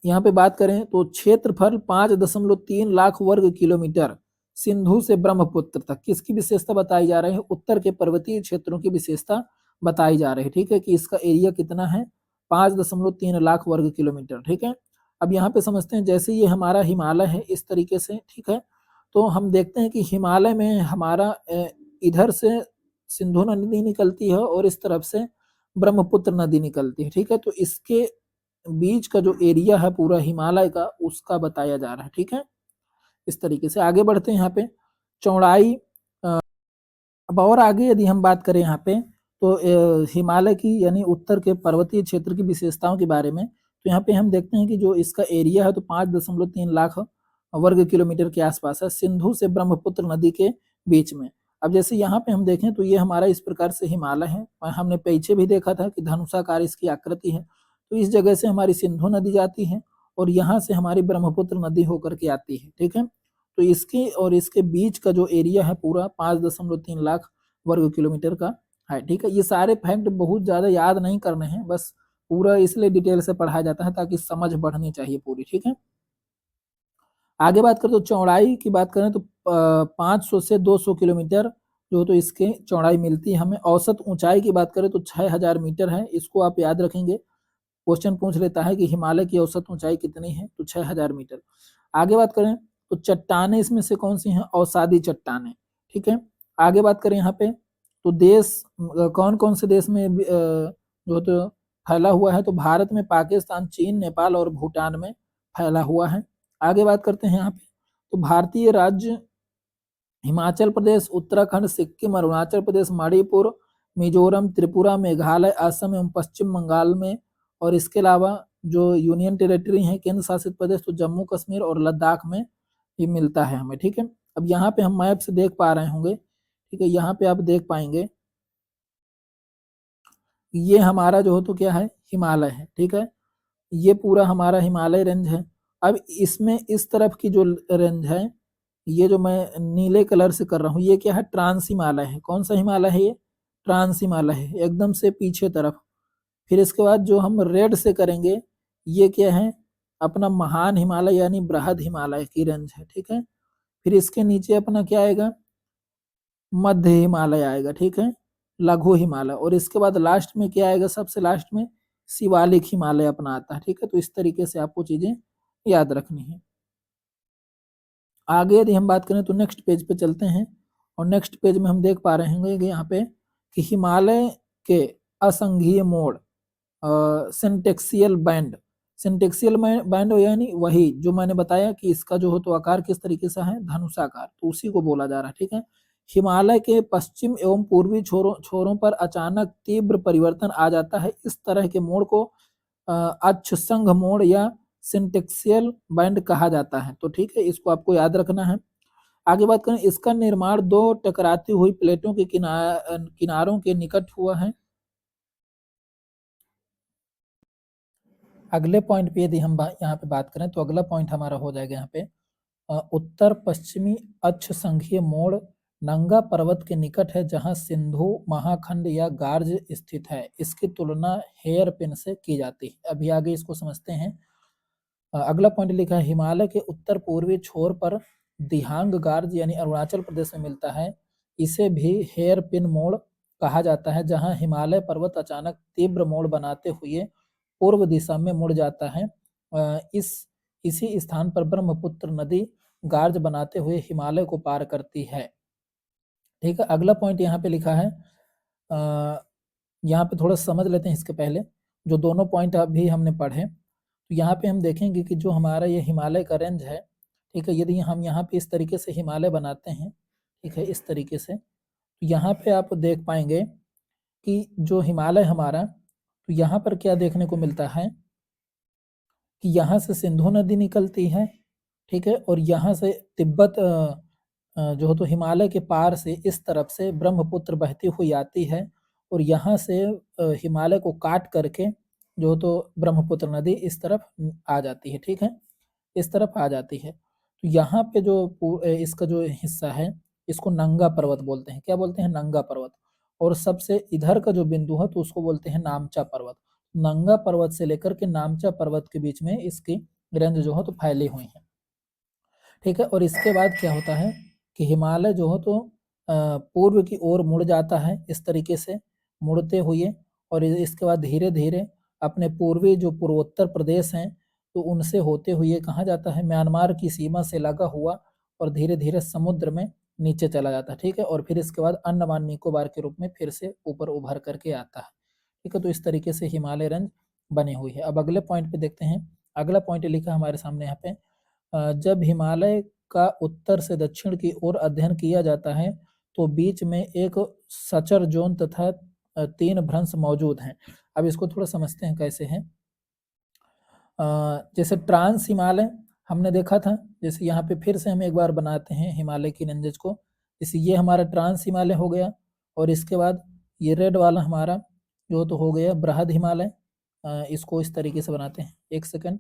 यहाँ पे बात करें तो क्षेत्रफल 5.3 लाख वर्ग किलोमीटर, सिंधु से ब्रह्मपुत्र तक। किसकी विशेषता बताई जा रही है, उत्तर के पर्वतीय क्षेत्रों की विशेषता बताई जा रही है। ठीक है, कि इसका एरिया कितना है, 5.3 लाख वर्ग किलोमीटर। ठीक है, अब यहाँ पे समझते हैं, जैसे ये हमारा हिमालय है इस तरीके से। ठीक है, तो हम देखते हैं कि हिमालय में हमारा इधर से सिंधु नदी निकलती है और इस तरफ से ब्रह्मपुत्र नदी निकलती है। ठीक है, तो इसके बीच का जो एरिया है पूरा हिमालय का, उसका बताया जा रहा है। ठीक है, इस तरीके से आगे बढ़ते हैं। यहाँ पे चौड़ाई, अब और आगे यदि हम बात करें यहाँ पे, तो हिमालय की यानी उत्तर के पर्वतीय क्षेत्र की विशेषताओं के बारे में, तो यहाँ पे हम देखते हैं कि जो इसका एरिया है तो 5.3 लाख वर्ग किलोमीटर के आसपास है, सिंधु से ब्रह्मपुत्र नदी के बीच में। अब जैसे यहाँ पे हम देखें तो ये हमारा इस प्रकार से हिमालय है, हमने पीछे भी देखा था कि धनुषाकार इसकी आकृति है। तो इस जगह से हमारी सिंधु नदी जाती है और यहाँ से हमारी ब्रह्मपुत्र नदी होकर के आती है। ठीक है, तो इसके और इसके बीच का जो एरिया है पूरा 5.3 लाख वर्ग किलोमीटर का है। ठीक है, ये सारे फैक्ट बहुत ज्यादा याद नहीं करने हैं, बस पूरा इसलिए डिटेल से पढ़ाया जाता है ताकि समझ बढ़नी चाहिए पूरी। ठीक है, आगे बात करें तो चौड़ाई की बात करें तो 500 से 200 किलोमीटर जो तो इसके चौड़ाई मिलती है हमें। औसत ऊंचाई की बात करें तो 6000 मीटर है, इसको आप याद रखेंगे, क्वेश्चन पूछ लेता है कि हिमालय की औसत ऊंचाई कितनी है, तो 6000 मीटर। आगे बात करें तो चट्टाने इसमें से कौन सी हैं, अवसादी चट्टाने। ठीक है, आगे बात करें यहाँ पे तो देश कौन कौन से देश में जो तो फैला हुआ है, तो भारत में, पाकिस्तान, चीन, नेपाल और भूटान में फैला हुआ है। आगे बात करते हैं यहाँ पे तो भारतीय राज्य हिमाचल प्रदेश, उत्तराखंड, सिक्किम, अरुणाचल प्रदेश, मणिपुर, मिजोरम, त्रिपुरा, मेघालय, असम एवं पश्चिम बंगाल में, और इसके अलावा जो यूनियन टेरिटरी है, केंद्र शासित प्रदेश, तो जम्मू कश्मीर और लद्दाख में ये मिलता है हमें। ठीक है, अब यहाँ पे हम मैप से देख पा रहे होंगे। ठीक है, यहाँ पे आप देख पाएंगे ये हमारा जो हो तो क्या है, हिमालय है। ठीक है, ये पूरा हमारा हिमालय रेंज है। अब इसमें इस तरफ की जो रेंज है, ये जो मैं नीले कलर से कर रहा हूँ, ये क्या है, ट्रांस हिमालय है। कौन सा हिमालय है, ये ट्रांस हिमालय है, एकदम से पीछे तरफ। फिर इसके बाद जो हम रेड से करेंगे, ये क्या है, अपना महान हिमालय यानी बृहद हिमालय की रेंज है। ठीक है, फिर इसके नीचे अपना क्या आएगा, मध्य हिमालय आएगा। ठीक है, लघु हिमालय, और इसके बाद लास्ट में क्या आएगा, सबसे लास्ट में शिवालिक हिमालय अपना आता है। ठीक है, तो इस तरीके से आपको चीजें याद रखनी है। आगे यदि हम बात करें तो नेक्स्ट पेज पे चलते हैं, और नेक्स्ट पेज में हम देख पा रहे होंगे कि यहाँ पे कि हिमालय के असंघीय मोड़, सिंटेक्सियल बैंड, सिंटेक्सियल बैंड यानी वही जो मैंने बताया कि इसका जो हो तो आकार किस तरीके से है, धनुषाकार, तो उसी को बोला जा रहा है। ठीक है, हिमालय के पश्चिम एवं पूर्वी छोरों पर अचानक तीव्र परिवर्तन आ जाता है, इस तरह के मोड़ को अक्षसंघ मोड़ या सिंटेक्सियल बैंड कहा जाता है। तो ठीक है, इसको आपको याद रखना है। आगे बात करें, इसका निर्माण दो टकराती हुई प्लेटों के किनारों के निकट हुआ है। अगले पॉइंट पे यदि हम यहाँ पे बात करें तो अगला पॉइंट हमारा हो जाएगा यहाँ पे उत्तर पश्चिमी अक्ष संघीय मोड़ नंगा पर्वत के निकट है, जहां सिंधु महाखंड या गार्ज स्थित है। इसकी तुलना हेयर पिन से की जाती है। अभी आगे इसको समझते हैं। अगला पॉइंट लिखा है, हिमालय के उत्तर पूर्वी छोर पर दिहांग गार्ज यानी अरुणाचल प्रदेश में मिलता है। इसे भी हेयर पिन मोड़ कहा जाता है, जहां हिमालय पर्वत अचानक तीव्र मोड़ बनाते हुए पूर्व दिशा में मुड़ जाता है। इसी स्थान पर ब्रह्मपुत्र नदी गार्ज बनाते हुए हिमालय को पार करती है। ठीक है, अगला पॉइंट यहाँ पे लिखा है, यहाँ पे थोड़ा समझ लेते हैं इसके पहले जो दोनों पॉइंट अभी हमने पढ़े। तो यहाँ पे हम देखेंगे कि जो हमारा ये हिमालय का रेंज है, ठीक है, यदि हम यहाँ पे इस तरीके से हिमालय बनाते हैं, ठीक है, इस तरीके से, तो यहाँ पे आप देख पाएंगे कि जो हिमालय हमारा, तो यहाँ पर क्या देखने को मिलता है कि यहाँ से सिंधु नदी निकलती है। ठीक है, और यहाँ से तिब्बत जो हो तो हिमालय के पार से इस तरफ से ब्रह्मपुत्र बहती हुई आती है और यहाँ से हिमालय को काट करके जो तो ब्रह्मपुत्र नदी इस तरफ आ जाती है, ठीक है, इस तरफ आ जाती है। तो यहाँ पे जो इसका जो हिस्सा है इसको नंगा पर्वत बोलते हैं। क्या बोलते हैं? नंगा पर्वत। और सबसे इधर का जो बिंदु है तो उसको बोलते हैं नामचा पर्वत। नंगा पर्वत से लेकर के नामचा पर्वत के बीच में इसकी रेंज जो है तो फैली हुई है, ठीक है। और इसके बाद क्या होता है कि हिमालय जो हो तो पूर्व की ओर मुड़ जाता है इस तरीके से मुड़ते हुए, और इसके बाद धीरे धीरे अपने पूर्वी जो पूर्वोत्तर प्रदेश हैं तो उनसे होते हुए कहाँ जाता है? म्यांमार की सीमा से लगा हुआ, और धीरे धीरे समुद्र में नीचे चला जाता है, ठीक है। और फिर इसके बाद अंडमान निकोबार के रूप में फिर से ऊपर उभर करके आता है, ठीक है। तो इस तरीके से हिमालय रेंज बनी हुई है। अब अगले पॉइंट पे देखते हैं। अगला पॉइंट लिखा हमारे सामने यहाँ पे, जब हिमालय का उत्तर से दक्षिण की ओर अध्ययन किया जाता है तो बीच में एक सचर जोन तथा 3 भ्रंश मौजूद हैं। अब इसको थोड़ा समझते हैं कैसे हैं। जैसे ट्रांस हिमालय हमने देखा था, जैसे यहाँ पे फिर से हम एक बार बनाते हैं हिमालय की रेंजेस को। जैसे ये हमारा ट्रांस हिमालय हो गया, और इसके बाद ये रेड वाला हमारा जो तो हो गया बृहद हिमालय। इसको इस तरीके से बनाते हैं, एक सेकंड।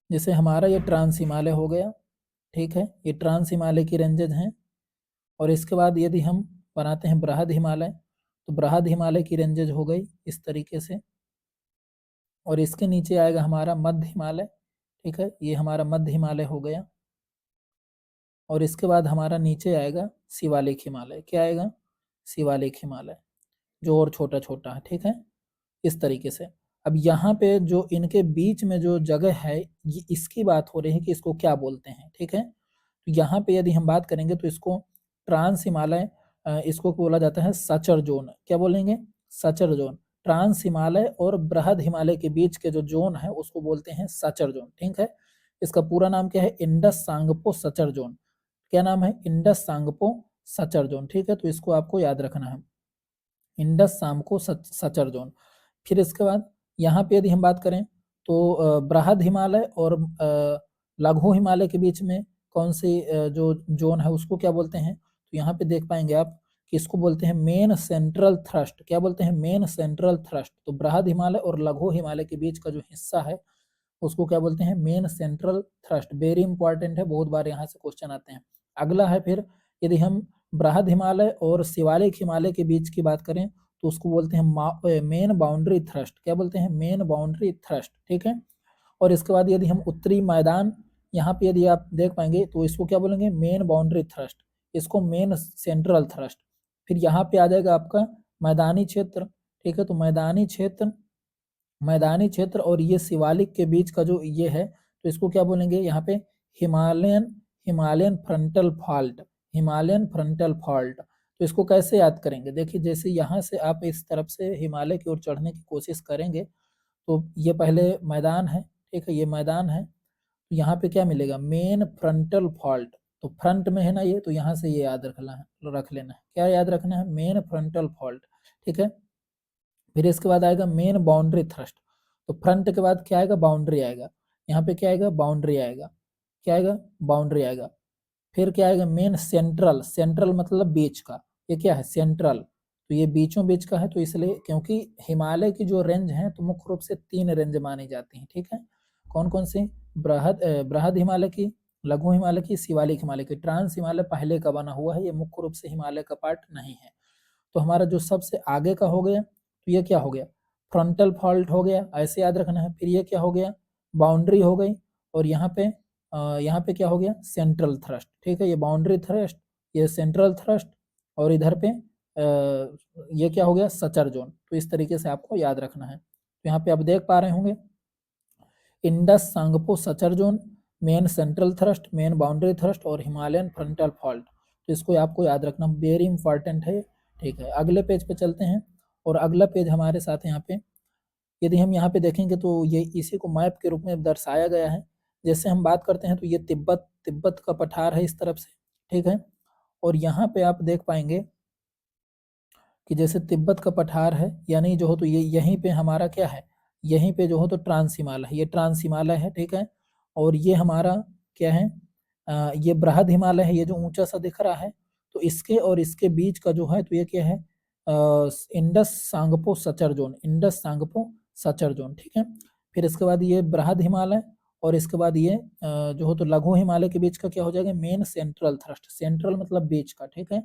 जैसे हमारा ये ट्रांस हिमालय हो गया, ठीक है, ये ट्रांस हिमालय की रेंजेज हैं। और इसके बाद यदि हम बनाते हैं बृहद हिमालय, तो बृहद हिमालय की रेंजेज हो गई इस तरीके से। और इसके नीचे आएगा हमारा मध्य हिमालय, ठीक है, ये हमारा मध्य हिमालय हो गया। और इसके बाद हमारा नीचे आएगा शिवालिक हिमालय। क्या आएगा? शिवालिक हिमालय, जो और छोटा छोटा है, ठीक है, इस तरीके से। अब यहाँ पे जो इनके बीच में जो जगह है ये इसकी बात हो रही है कि इसको क्या बोलते हैं, ठीक है। तो यहाँ पे यदि हम बात करेंगे तो इसको ट्रांस हिमालय, इसको बोला जाता है सचर जोन। क्या बोलेंगे? Suture zone. ट्रांस हिमालय और बृहद हिमालय के बीच के जो जोन है उसको बोलते हैं सचर जोन, ठीक है। इसका पूरा नाम क्या है? Indus Tsangpo suture zone. क्या नाम है? इंडस सांगपो सचर जोन, ठीक है। तो इसको आपको याद रखना है, इंडस सांगपो सचर जोन। फिर इसके बाद यहाँ पे यदि हम बात करें तो बृहद हिमालय और लघु हिमालय के बीच में कौन सी जो जोन है उसको क्या बोलते हैं? तो यहाँ पे देख पाएंगे आप कि इसको बोलते हैं मेन सेंट्रल थ्रस्ट। क्या बोलते हैं? Main central thrust. तो बृहद हिमालय और लघु हिमालय के बीच का जो हिस्सा है उसको क्या बोलते हैं? Main central thrust. Very important है, बहुत बार यहाँ से क्वेश्चन आते हैं। अगला है फिर यदि हम बृहद हिमालय और शिवालिक हिमालय के बीच की बात करें तो उसको बोलते हैं मेन बाउंड्री थ्रस्ट। क्या बोलते हैं? मेन बाउंड्री थ्रस्ट, ठीक है। और इसके बाद यदि हम उत्तरी मैदान यहाँ पे यदि आप देख पाएंगे तो इसको क्या बोलेंगे? Main boundary thrust. इसको मेन सेंट्रल थ्रस्ट। फिर यहाँ पे आ जाएगा आपका मैदानी क्षेत्र, ठीक है। तो मैदानी क्षेत्र और ये शिवालिक के बीच का जो ये है तो इसको क्या बोलेंगे? यहाँ पे Himalayan Himalayan frontal fault. Himalayan frontal fault. तो इसको कैसे याद करेंगे? देखिए, जैसे यहाँ से आप इस तरफ से हिमालय की ओर चढ़ने की कोशिश करेंगे तो ये पहले मैदान है, ठीक है, ये मैदान है। तो यहाँ पे क्या मिलेगा? Main frontal fault. तो फ्रंट में है ना ये, तो यहाँ से ये याद रख लेना है। क्या याद रखना है? मेन फ्रंटल फॉल्ट, ठीक है। फिर इसके बाद आएगा मेन बाउंड्री थ्रस्ट। तो फ्रंट के बाद क्या आएगा? बाउंड्री आएगा। यहाँ पे क्या आएगा? बाउंड्री आएगा। क्या आएगा? बाउंड्री आएगा। फिर क्या आएगा? Main central. सेंट्रल मतलब बीच का। ये क्या है? सेंट्रल। तो ये बीचों बीच का है, तो इसलिए क्योंकि हिमालय की जो रेंज है तो मुख्य रूप से 3 रेंज मानी जाती है, ठीक है। कौन कौन सी? बृहद हिमालय की, लघु हिमालय की, शिवालिक हिमालय की। ट्रांस हिमालय पहले का बना हुआ है, ये मुख्य रूप से हिमालय का पार्ट नहीं है। तो हमारा जो सबसे आगे का हो गया तो ये क्या हो गया? फ्रंटल फॉल्ट हो गया, ऐसे याद रखना है। फिर ये क्या हो गया? बाउंड्री हो गई। और यहाँ पे क्या हो गया? सेंट्रल थ्रस्ट, ठीक है। ये बाउंड्री थ्रस्ट, ये सेंट्रल थ्रस्ट, और इधर पे ये क्या हो गया? Suture zone. तो इस तरीके से आपको याद रखना है। तो यहाँ पे आप देख पा रहे होंगे Indus Tsangpo suture zone, main central thrust, main boundary thrust और हिमालयन फ्रंटल फॉल्ट। तो इसको आपको याद रखना, वेरी इंपॉर्टेंट है, ठीक है। अगले पेज पे चलते हैं, और अगला पेज हमारे साथ यहाँ पे यदि हम यहाँ पे देखेंगे तो ये इसी को मैप के रूप में दर्शाया गया है। जैसे हम बात करते हैं तो ये तिब्बत का पठार है इस तरफ से, ठीक है। और यहाँ पे आप देख पाएंगे कि जैसे तिब्बत का पठार है, यानी जो हो तो ये यहीं पे हमारा क्या है? यहीं पे जो हो तो ट्रांस हिमालय है, ये ट्रांस हिमालय है, ठीक है। और ये हमारा क्या है? ये बृहद हिमालय है, ये जो ऊंचा सा दिख रहा है, तो इसके और इसके बीच का जो है तो ये क्या है, Indus Tsangpo suture zone, Indus Tsangpo suture zone, ठीक है। फिर इसके बाद ये बृहद हिमालय, और इसके बाद ये जो हो तो लघु हिमालय के बीच का क्या हो जाएगा, मेन सेंट्रल थ्रस्ट, सेंट्रल मतलब बीच का, ठीक है।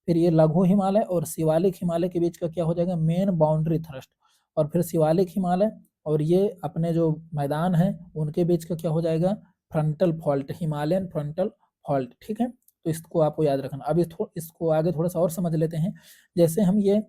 फिर ये लघु हिमालय और शिवालिक हिमालय के बीच का क्या हो जाएगा, मेन बाउंड्री थ्रस्ट, और फिर शिवालिक हिमालय और ये अपने जो मैदान है उनके बीच का क्या हो जाएगा, frontal fault, Himalayan frontal fault, ठीक है। तो इसको आपको याद रखना। अब इसको आगे थोड़ा सा और समझ लेते हैं। जैसे हम ये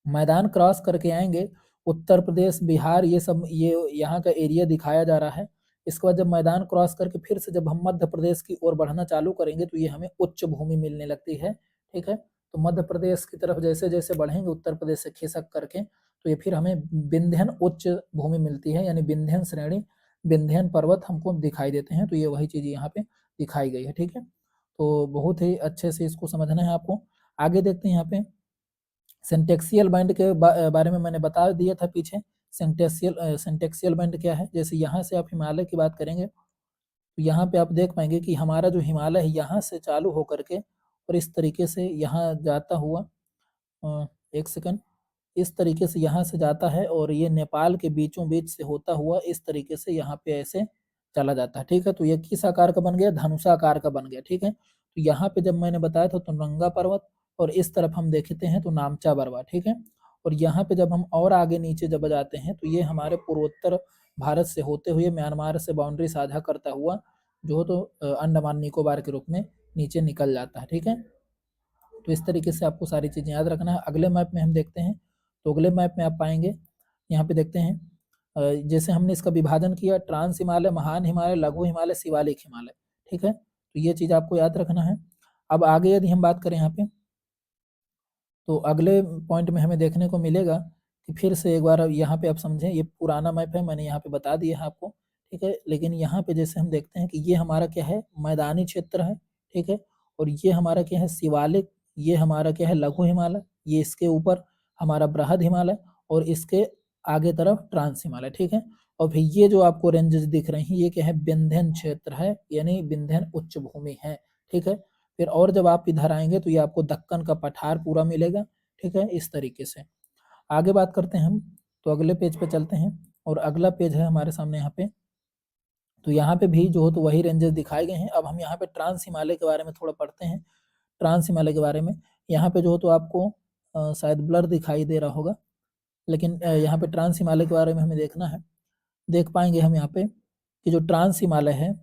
मैदान क्रॉस करके आएंगे, उत्तर प्रदेश, बिहार, ये सब ये यहाँ का एरिया दिखाया जा रहा है। इसके बाद जब मैदान क्रॉस करके फिर से जब हम मध्य प्रदेश की ओर बढ़ना चालू करेंगे तो ये हमें उच्च भूमि मिलने लगती है, ठीक है। तो मध्य प्रदेश की तरफ जैसे जैसे बढ़ेंगे उत्तर प्रदेश से खिसक करके, तो ये फिर हमें विंध्यन उच्च भूमि मिलती है, यानी विंध्यन श्रेणी, विंध्यन पर्वत हमको दिखाई देते हैं। तो ये वही चीज यहाँ पे दिखाई गई है, ठीक है। तो बहुत ही अच्छे से इसको समझना है आपको। आगे देखते हैं यहाँ पे सिंटेक्सियल बैंड के बारे में मैंने बता दिया था पीछे। सिंटेक्सियल बैंड क्या है, जैसे यहाँ से आप हिमालय की बात करेंगे तो यहाँ पे आप देख पाएंगे कि हमारा जो हिमालय है यहाँ से चालू होकर के और इस तरीके से यहाँ जाता हुआ, एक सेकंड, इस तरीके से यहाँ से जाता है और ये नेपाल के बीचों बीच से होता हुआ इस तरीके से यहाँ पे ऐसे चला जाता है, ठीक है। तो ये किस आकार का बन गया, धनुषाकार का बन गया, ठीक है। तो यहाँ पे जब मैंने बताया था तुंगनंगा पर्वत, और इस तरफ हम देखते हैं तो नामचा बरवा, ठीक है। और यहाँ पे जब हम और आगे नीचे जब जाते हैं तो ये हमारे पूर्वोत्तर भारत से होते हुए म्यांमार से बाउंड्री साझा करता हुआ जो हो तो अंडमान निकोबार के रूप में नीचे निकल जाता है, ठीक है। तो इस तरीके से आपको सारी चीजें याद रखना है। अगले मैप में हम देखते हैं, तो अगले मैप में आप पाएंगे, यहाँ पे देखते हैं जैसे हमने इसका विभाजन किया, ट्रांस हिमालय, महान हिमालय, लघु हिमालय, शिवालिक हिमालय, ठीक है। तो ये चीज आपको याद रखना है। अब आगे यदि हम बात करें यहाँ पे, तो अगले पॉइंट में हमें देखने को मिलेगा कि फिर से एक बार यहाँ पे आप समझें, ये पुराना मैप है, मैंने यहाँ पे बता दिया है आपको, ठीक है। लेकिन यहाँ पे जैसे हम देखते हैं कि ये हमारा क्या है, मैदानी क्षेत्र है, ठीक है। और ये हमारा क्या है, शिवालिक, ये हमारा क्या है, लघु हिमालय, ये इसके ऊपर हमारा बृहद हिमालय, और इसके आगे तरफ ट्रांस हिमालय, ठीक है। और फिर ये जो आपको रेंजेस दिख रही हैं ये क्या है, विंध्यन क्षेत्र है, यानी विंध्यन उच्च भूमि है, ठीक है। फिर और जब आप इधर आएंगे तो ये आपको दक्कन का पठार पूरा मिलेगा, ठीक है, इस तरीके से। आगे बात करते हैं हम, तो अगले पेज पे चलते हैं, और अगला पेज है हमारे सामने यहाँ पे। तो यहाँ पे भी जो हो तो वही रेंजेस दिखाए गए हैं। अब हम यहाँ पे ट्रांस हिमालय के बारे में थोड़ा पढ़ते हैं। ट्रांस हिमालय के बारे में यहाँ पे जो हो तो आपको शायद ब्लर दिखाई दे रहा होगा, लेकिन यहाँ पे ट्रांस हिमालय के बारे में हमें देखना है। देख पाएंगे हम यहाँ पे कि जो ट्रांस हिमालय है,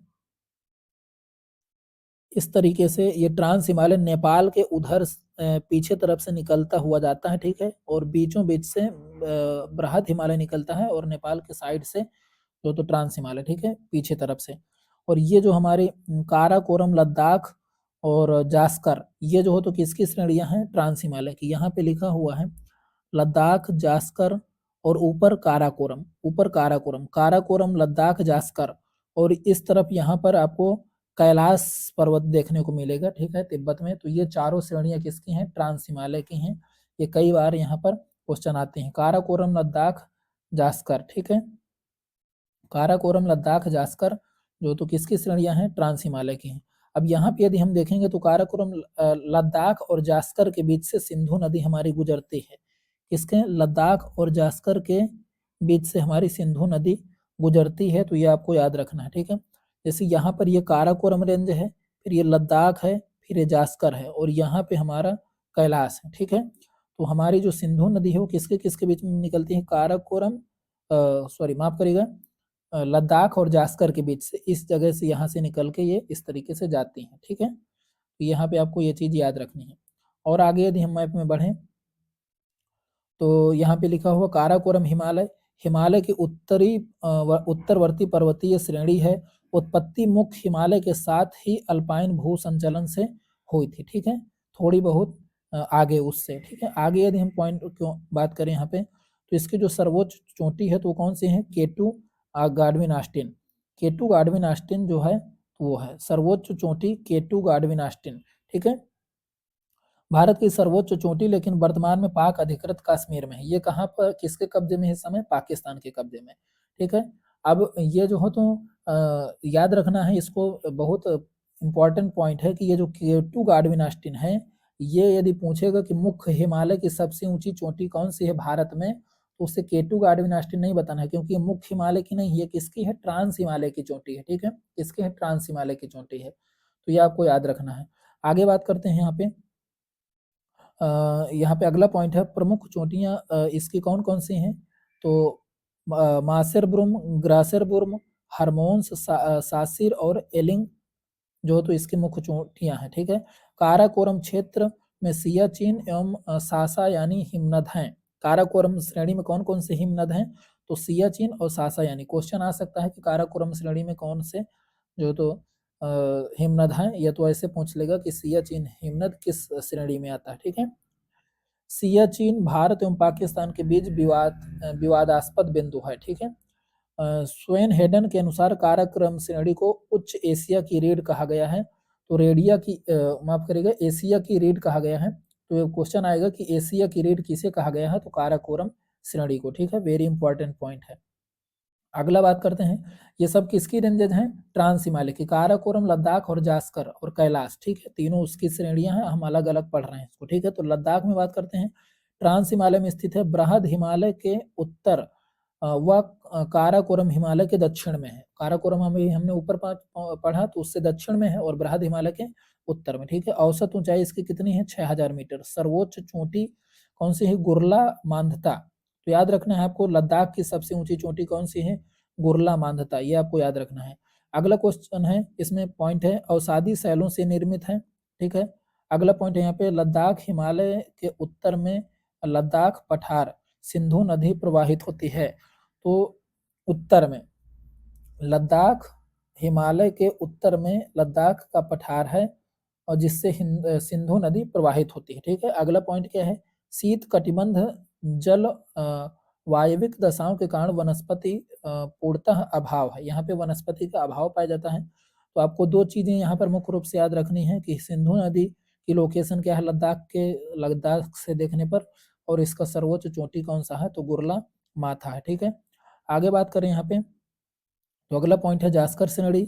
इस तरीके से ये ट्रांस हिमालय नेपाल के उधर पीछे तरफ से निकलता हुआ जाता है, ठीक है। और बीचों बीच से बृहद हिमालय निकलता है, और नेपाल के साइड से जो तो ट्रांस हिमालय, ठीक है, पीछे तरफ से। और ये जो हमारे काराकोरम, लद्दाख और जास्कर, ये जो हो तो किसकी श्रेणियां हैं, ट्रांस हिमालय की। यहाँ पे लिखा हुआ है लद्दाख, जास्कर और ऊपर काराकोरम, ऊपर काराकोरम, काराकोरम, लद्दाख, जास्कर, और इस तरफ यहाँ पर आपको कैलाश पर्वत देखने को मिलेगा, ठीक है, तिब्बत में। तो ये चारों श्रेणियां किसकी हैं, ट्रांस हिमालय की हैं। ये कई बार यहाँ पर क्वेश्चन आते हैं, काराकोरम, लद्दाख, जास्कर, ठीक है। काराकोरम, लद्दाख, जास्कर जो तो किसकी श्रेणियां हैं, ट्रांस हिमालय की हैं। अब यहाँ पे यदि हम देखेंगे तो काराकोरम, लद्दाख और जास्कर के बीच से सिंधु नदी हमारी गुजरती है। किसके, लद्दाख और जास्कर के बीच से हमारी सिंधु नदी गुजरती है। तो ये आपको याद रखना है, ठीक है। जैसे यहाँ पर ये काराकोरम रेंज है, फिर ये लद्दाख है, फिर ये जास्कर है, और यहाँ पे हमारा कैलाश है, ठीक है। तो हमारी जो सिंधु नदी है वो किसके किसके बीच में निकलती है, काराकोरम, सॉरी माफ करिएगा, लद्दाख और जास्कर के बीच से, इस जगह से यहाँ से निकल के ये इस तरीके से जाती हैं, ठीक है। तो यहाँ पे आपको ये चीज याद रखनी है। और आगे यदि हम मैप में बढ़ें तो यहाँ पे लिखा हुआ काराकोरम हिमालय, हिमालय की उत्तरवर्ती पर्वतीय श्रेणी है। उत्पत्ति मुख्य हिमालय के साथ ही अल्पाइन भू संचलन से हुई थी, ठीक है, थोड़ी बहुत आगे उससे, ठीक है। आगे यदि हम पॉइंट क्यों बात करें यहाँ पे, तो इसकी जो सर्वोच्च चोटी है तो कौन सी है, केटू गाडविन आस्टिन, केटू गाडविन आस्टिन जो है वो है सर्वोच्च चोटी, केटू गाडविन आस्टिन, ठीक है। भारत की सर्वोच्च चोटी लेकिन वर्तमान में पाक अधिकृत कश्मीर में है। ये कहाँ पर किसके कब्जे में है इस समय, पाकिस्तान के कब्जे में, ठीक है। अब ये जो हो तो याद रखना है इसको, बहुत इंपॉर्टेंट पॉइंट है कि ये जो केटू गार्डविन ऑस्टिन है, ये यदि पूछेगा कि मुख्य हिमालय की सबसे ऊंची चोटी कौन सी है भारत में, तो उससे केटू गार्डविन ऑस्टिन नहीं बताना है, क्योंकि ये मुख्य हिमालय की नहीं है, किसकी है, ट्रांस हिमालय की चोटी है। ठीक है, किसकी है, ट्रांस हिमालय की चोटी है। तो ये आपको याद रखना है। आगे बात करते हैं यहाँ पे अगला पॉइंट है, प्रमुख चोटियां इसकी कौन कौन सी हैं। तो मासेरब्रुम, ग्रासेरबुर्म, हार्मोन्स, सासिर और एलिंग जो तो इसकी मुख्य चोटियां हैं। ठीक है, काराकोरम क्षेत्र में सियाचिन एवं सासा यानी हिमनद हैं। काराकोरम श्रेणी में कौन कौन से हिमनद हैं, तो सियाचिन और सासा यानी। क्वेश्चन आ सकता है कि काराकोरम श्रेणी में कौन से जो तो हिमनद हैं, या तो ऐसे पूछ लेगा कि सियाचिन हिमनद किस श्रेणी में आता है। ठीक है, सियाचिन भारत एवं पाकिस्तान के बीच विवादास्पद बिंदु है। ठीक है, स्वेन हेडन के अनुसार काराक्रम श्रेणी को उच्च एशिया की रीढ़ कहा गया है। तो रेडिया की माफ करेगा, एशिया की रीढ़ कहा गया है। तो क्वेश्चन आएगा कि एशिया की रीढ़ किसे कहा गया है, तो काराकोरम श्रेणी को। ठीक है, वेरी इंपॉर्टेंट पॉइंट है। अगला बात करते हैं, ये सब किसकी रेंजेज हैं, ट्रांस हिमालय की। काराकोरम, लद्दाख और जास्कर और कैलाश। ठीक है, तीनों उसकी श्रेणियां हैं, हम अलग अलग पढ़ रहे हैं इसको। ठीक है, तो लद्दाख में बात करते हैं, ट्रांस हिमालय में स्थित है। बृहद हिमालय के उत्तर व काराकोरम हिमालय के दक्षिण में है। काराकोरम हमने ऊपर पढ़ा, तो उससे दक्षिण में है, और बृहद हिमालय के उत्तर में। ठीक है, औसत ऊंचाई इसकी कितनी है, 6000 मीटर। सर्वोच्च चोटी कौन सी है, गुरला मांधता। तो याद रखना है आपको, लद्दाख की सबसे ऊंची चोटी कौन सी है, गुरला मांधता, ये आपको याद रखना है। अगला क्वेश्चन है, इसमें पॉइंट है, अवसादी शैलों से निर्मित है। ठीक है, अगला पॉइंट है यहाँ पे, लद्दाख हिमालय के उत्तर में लद्दाख पठार सिंधु नदी प्रवाहित होती है। तो उत्तर में लद्दाख, हिमालय के उत्तर में लद्दाख का पठार है, और जिससे सिंधु नदी प्रवाहित होती है। ठीक है, अगला पॉइंट क्या है, शीत कटिबंध जल वायविक दशाओं के कारण वनस्पति पूर्णतः अभाव है। यहाँ पे वनस्पति का अभाव पाया जाता है। तो आपको दो चीजें यहाँ पर मुख्य रूप से याद रखनी है कि सिंधु नदी की लोकेशन क्या है, लद्दाख से देखने पर, और इसका सर्वोच्च चोटी कौन सा है, तो गुरला माथा है। ठीक है, आगे बात करें यहाँ पे, तो अगला पॉइंट है जास्कर श्रेणी।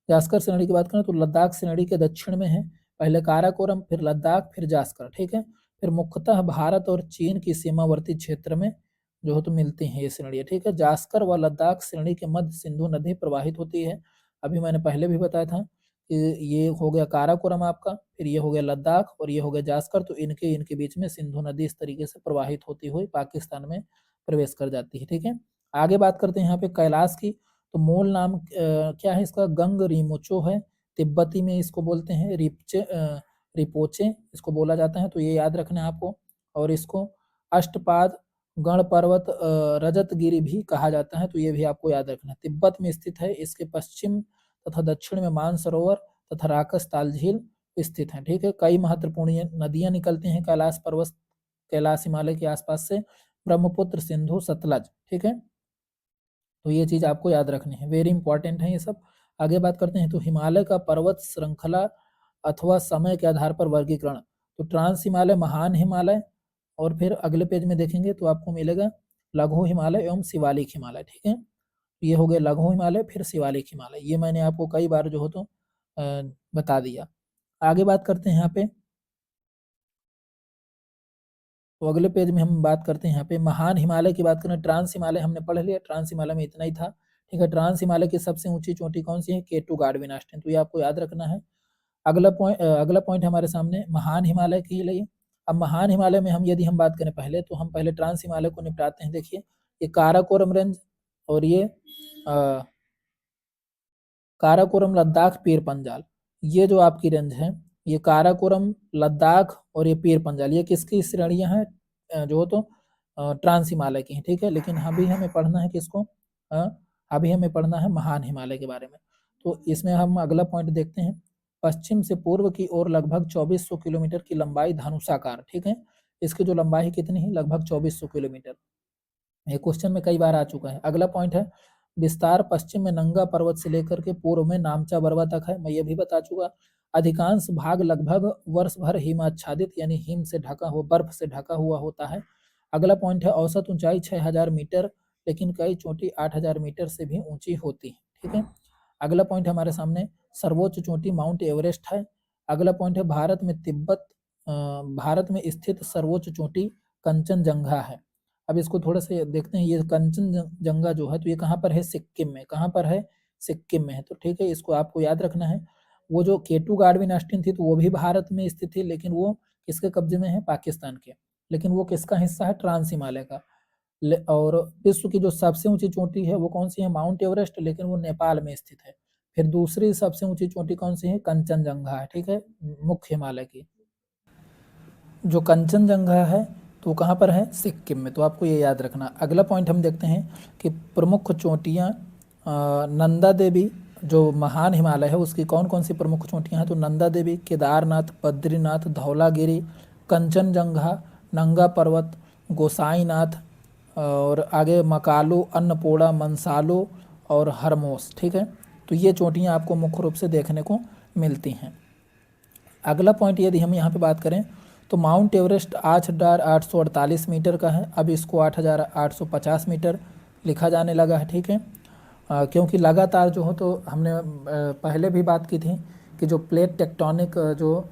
जास्कर श्रेणी की बात करें तो लद्दाख श्रेणी के दक्षिण में है, पहले काराकोरम, फिर लद्दाख, फिर जास्कर। ठीक है, फिर मुख्यतः भारत और चीन की सीमावर्ती क्षेत्र में जो है तो मिलती हैं ये श्रेणी। ठीक है, जास्कर व लद्दाख श्रेणी के मध्य सिंधु नदी प्रवाहित होती है। अभी मैंने पहले भी बताया था कि ये हो गया काराकोरम आपका, फिर ये हो गया लद्दाख, और ये हो गया जास्कर। तो इनके बीच में सिंधु नदी इस तरीके से प्रवाहित होती हुई पाकिस्तान में प्रवेश कर जाती है। ठीक है, आगे बात करते हैं यहाँ पे कैलाश की। तो मूल नाम क्या है इसका, गंग रिमोचो है। तिब्बती में इसको बोलते हैं रिपोचे इसको बोला जाता है। तो ये याद रखना है आपको। और इसको अष्टपाद गण पर्वत रजतगिरी भी कहा जाता है। तो ये भी आपको याद रखना है। तिब्बत में स्थित है, इसके पश्चिम तथा दक्षिण में मानसरोवर तथा राकस ताल झील स्थित है। ठीक है, कई महत्वपूर्ण नदियां निकलती हैं कैलाश पर्वत, कैलाश हिमालय के आसपास से, ब्रह्मपुत्र, सिंधु, सतलज। ठीक है, तो ये चीज आपको याद रखनी है, वेरी इंपॉर्टेंट है ये सब। आगे बात करते हैं, तो हिमालय का पर्वत श्रृंखला अथवा समय के आधार पर वर्गीकरण। तो ट्रांस हिमालय, महान हिमालय, और फिर अगले पेज में देखेंगे तो आपको मिलेगा लघु हिमालय एवं शिवालिक हिमालय। ठीक है, ये हो गया लघु हिमालय, फिर शिवालिक हिमालय। ये मैंने आपको कई बार जो हो तो बता दिया। आगे बात करते हैं यहाँ पे, तो अगले पेज में हम बात करते हैं यहाँ पे महान हिमालय की बात करें। ट्रांस हिमालय हमने पढ़ लिया, ट्रांस हिमालय में इतना ही था। ठीक है, ट्रांस हिमालय की सबसे ऊंची चोटी कौन सी है, केटू गार्डविन ऑस्टिन। तो ये आपको याद रखना है। अगला पॉइंट हमारे सामने महान हिमालय के लिए। अब महान हिमालय में हम बात करें पहले, तो हम पहले ट्रांस हिमालय को निपटाते हैं। देखिए, ये काराकोरम रेंज, और ये काराकोरम, लद्दाख, पीर पंजाल, ये जो आपकी रेंज है, ये काराकोरम, लद्दाख और ये पीर पंजाल, ये किसकी श्रेणियां हैं, जो तो ट्रांस हिमालय की हैं। ठीक है, लेकिन अभी हमें पढ़ना है किसको, अभी हमें पढ़ना है महान हिमालय के बारे में। तो इसमें हम अगला पॉइंट देखते हैं, पश्चिम से पूर्व की ओर लगभग 2400 किलोमीटर की लंबाई धनुषाकार। ठीक है, इसकी जो लंबाई कितनी है, लगभग 2400 किलोमीटर। ये क्वेश्चन में कई बार आ चुका है। अगला पॉइंट है विस्तार, पश्चिम में नंगा पर्वत से लेकर के पूर्व में नामचा बरवा तक है, मैं ये भी बता चुका। अधिकांश भाग लगभग वर्ष भर हिमाच्छादित यानी हिम से ढका हुआ, बर्फ से ढका हुआ होता है। अगला पॉइंट है औसत ऊंचाई 6000 मीटर, लेकिन कई चोटी 8000 मीटर से भी ऊंची होती है। ठीक है, अगला पॉइंट हमारे सामने सर्वोच्च चोटी माउंट एवरेस्ट है। अगला पॉइंट है भारत में स्थित सर्वोच्च चोटी कंचनजंगा है। अब इसको थोड़ा सा देखते हैं, ये कंचनजंगा जो है तो ये कहाँ पर है, सिक्किम में। कहाँ पर है, सिक्किम में है। तो ठीक है, इसको आपको याद रखना है। वो जो केटू गाडविन ऑस्टिन थी तो वो भी भारत में स्थित थी, लेकिन वो किसके कब्जे में है, पाकिस्तान के। लेकिन वो किसका हिस्सा है, ट्रांस हिमालय का। और विश्व की जो सबसे ऊंची चोटी है वो कौन सी है, माउंट एवरेस्ट, लेकिन वो नेपाल में स्थित है। फिर दूसरी सबसे ऊंची चोटी कौन सी है, कंचनजंगा है। ठीक है, मुख्य हिमालय की जो कंचनजंगा है तो वो कहाँ पर है, सिक्किम में। तो आपको ये याद रखना। अगला पॉइंट हम देखते हैं कि प्रमुख चोटियाँ नंदा देवी जो महान हिमालय है उसकी कौन कौन सी प्रमुख चोटियाँ हैं, तो नंदा देवी, केदारनाथ, बद्रीनाथ, धौलागिरी, कंचनजंगा, नंगा पर्वत, गोसाईनाथ, और आगे मकालू, अन्नपूर्णा, मंसालू और हरमोस। ठीक है, तो ये चोटियाँ आपको मुख्य रूप से देखने को मिलती हैं। अगला पॉइंट यदि हम यहाँ पे बात करें तो माउंट एवरेस्ट 8,848 मीटर का है। अब इसको 8,850 मीटर लिखा जाने लगा है। ठीक है, क्योंकि लगातार जो हो तो हमने पहले भी बात की थी कि जो प्लेट टेक्टोनिक जो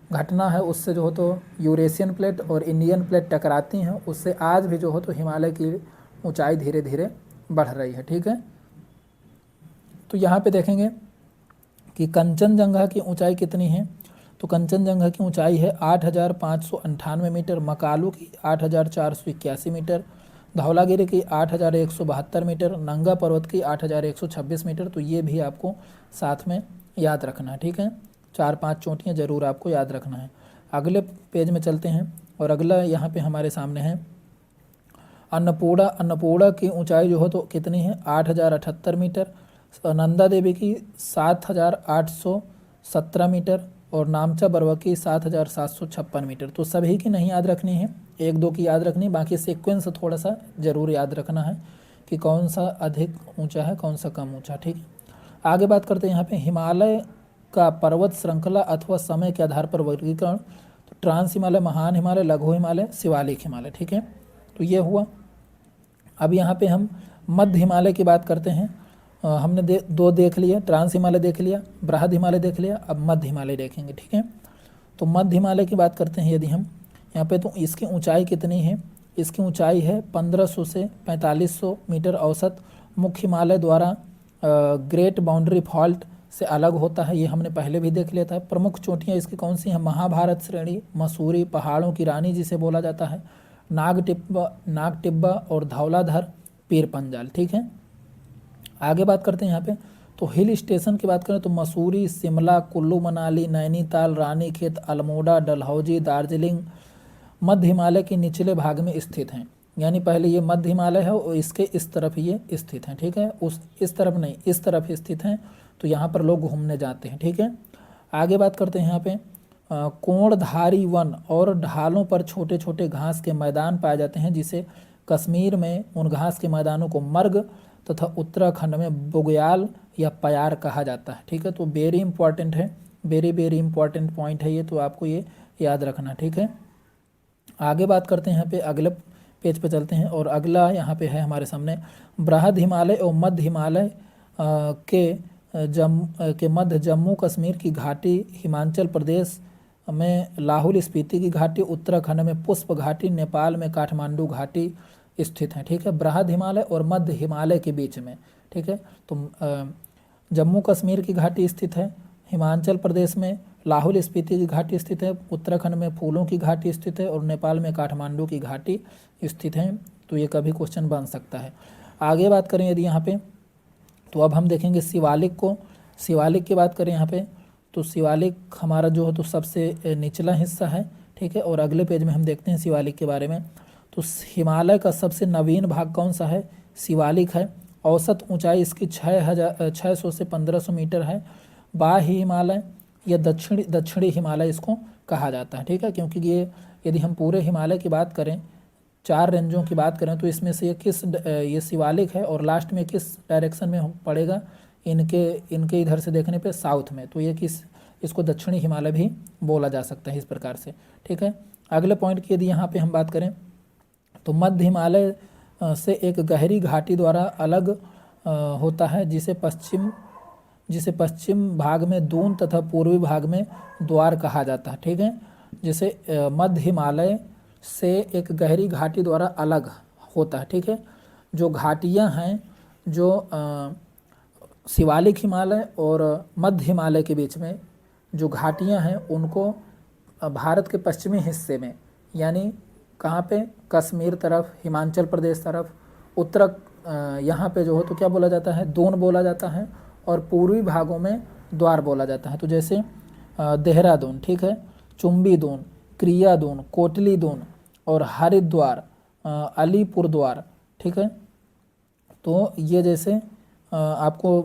घटना है उससे जो हो तो यूरेशियन प्लेट और इंडियन प्लेट टकराती हैं, उससे आज भी जो हो तो हिमालय की ऊंचाई धीरे धीरे बढ़ रही है। ठीक है, तो यहाँ पे देखेंगे कि कंचनजंगा की ऊंचाई कितनी है, तो कंचनजंगा की ऊंचाई है 8,598 मीटर, मकालू की 8,481 मीटर, धौलागिरी की 8,172 मीटर, नंगा पर्वत की 8,126 मीटर। तो ये भी आपको साथ में याद रखना है। ठीक है, 4-5 चोटियाँ ज़रूर आपको याद रखना है। अगले पेज में चलते हैं और अगला यहाँ पे हमारे सामने है अन्नपूर्णा की ऊंचाई जो हो तो कितनी है, 8,078 मीटर, नंदा देवी की 7,817 मीटर और नामचा बरवा की 7,756 मीटर। तो सभी की नहीं याद रखनी है, एक दो की याद रखनी, बाकी सीक्वेंस थोड़ा सा जरूर याद रखना है कि कौन सा अधिक ऊंचा है कौन सा कम ऊंचा। ठीक है, आगे बात करते हैं यहाँ पे हिमालय का पर्वत श्रृंखला अथवा समय के आधार पर वर्गीकरण। तो ट्रांस हिमालय, महान हिमालय, लघु हिमालय, शिवालिक हिमालय। ठीक है, तो ये हुआ। अब यहाँ पे हम मध्य हिमालय की बात करते हैं। हमने दो देख लिया, ट्रांस हिमालय देख लिया, बृहद हिमालय देख लिया, अब मध्य हिमालय देखेंगे। ठीक है, तो मध्य हिमालय की बात करते हैं यदि हम यहाँ पे, तो इसकी ऊंचाई कितनी है, इसकी ऊंचाई है 1500 से 4500 मीटर औसत। मुख्य हिमालय द्वारा ग्रेट बाउंड्री फॉल्ट से अलग होता है, ये हमने पहले भी देख लिया था। प्रमुख चोटियाँ इसकी कौन सी हैं, महाभारत श्रेणी, मसूरी, पहाड़ों की रानी जिसे बोला जाता है, नागटिब्बा और धौलाधर, पीर पंजाल। ठीक है, आगे बात करते हैं यहाँ पे, तो हिल स्टेशन की बात करें तो मसूरी, शिमला, कुल्लू मनाली, नैनीताल, रानीखेत, अल्मोड़ा, डलहौजी, दार्जिलिंग मध्य हिमालय के निचले भाग में स्थित हैं। यानी पहले ये मध्य हिमालय है और इसके इस तरफ ये स्थित हैं। ठीक है, इस तरफ नहीं, इस तरफ स्थित हैं, तो यहाँ पर लोग घूमने जाते हैं। ठीक है, आगे बात करते हैं यहाँ पे, कोणधारी वन और ढालों पर छोटे छोटे घास के मैदान पाए जाते हैं, जिसे कश्मीर में उन घास के मैदानों को मर्ग तथा उत्तराखंड में बुग्याल या प्यार कहा जाता है। ठीक है, तो वेरी इंपॉर्टेंट है, वेरी इंपॉर्टेंट पॉइंट है ये, तो आपको ये याद रखना। ठीक है, आगे बात करते हैं यहाँ पे, अगले पेज पे चलते हैं और अगला यहाँ पे है हमारे सामने बृहद हिमालय और मध्य हिमालय के मध्य जम्मू कश्मीर की घाटी, हिमाचल प्रदेश में लाहौल स्पीति की घाटी, उत्तराखंड में पुष्प घाटी, नेपाल में काठमांडू घाटी स्थित हैं। ठीक है, बृहद हिमालय और मध्य हिमालय के बीच में। ठीक है, तो जम्मू कश्मीर की घाटी स्थित है, हिमाचल प्रदेश में लाहौल स्पीति की घाटी स्थित है, उत्तराखंड में फूलों की घाटी स्थित है और नेपाल में काठमांडू की घाटी स्थित है। तो ये कभी क्वेश्चन बन सकता है। आगे बात करें यदि यहाँ पे, तो अब हम देखेंगे शिवालिक को। शिवालिक की बात करें यहाँ पे, तो शिवालिक हमारा जो है तो सबसे निचला हिस्सा है। ठीक है, और अगले पेज में हम देखते हैं शिवालिक के बारे में। तो हिमालय का सबसे नवीन भाग कौन सा है, शिवालिक है। औसत ऊंचाई इसकी 600 से 1500 मीटर है। बाह्य हिमालय या दक्षिणी हिमालय इसको कहा जाता है। ठीक है, क्योंकि ये यदि हम पूरे हिमालय की बात करें, 4 रेंजों की बात करें, तो इसमें से ये शिवालिक है और लास्ट में किस डायरेक्शन में पड़ेगा, इनके इधर से देखने पे साउथ में, तो ये इसको दक्षिणी हिमालय भी बोला जा सकता है इस प्रकार से। ठीक है, अगले पॉइंट की यदि यहाँ पे हम बात करें, तो मध्य हिमालय से एक गहरी घाटी द्वारा अलग होता है, जिसे पश्चिम जिसे पश्चिम भाग में दून तथा पूर्वी भाग में द्वार कहा जाता है। ठीक है, जिसे मध्य हिमालय से एक गहरी घाटी द्वारा अलग होता है। ठीक है, जो घाटियाँ हैं, जो शिवालिक हिमालय और मध्य हिमालय के बीच में जो घाटियाँ हैं, उनको भारत के पश्चिमी हिस्से में, यानी कहाँ पे, कश्मीर तरफ, हिमाचल प्रदेश तरफ, यहाँ पे जो हो तो क्या बोला जाता है, दोन बोला जाता है, और पूर्वी भागों में द्वार बोला जाता है। तो जैसे देहरादून, ठीक है, चुम्बी दून, क्रिया दून, कोटली दून और हरिद्वार, अलीपुर द्वार। ठीक है, तो ये जैसे आपको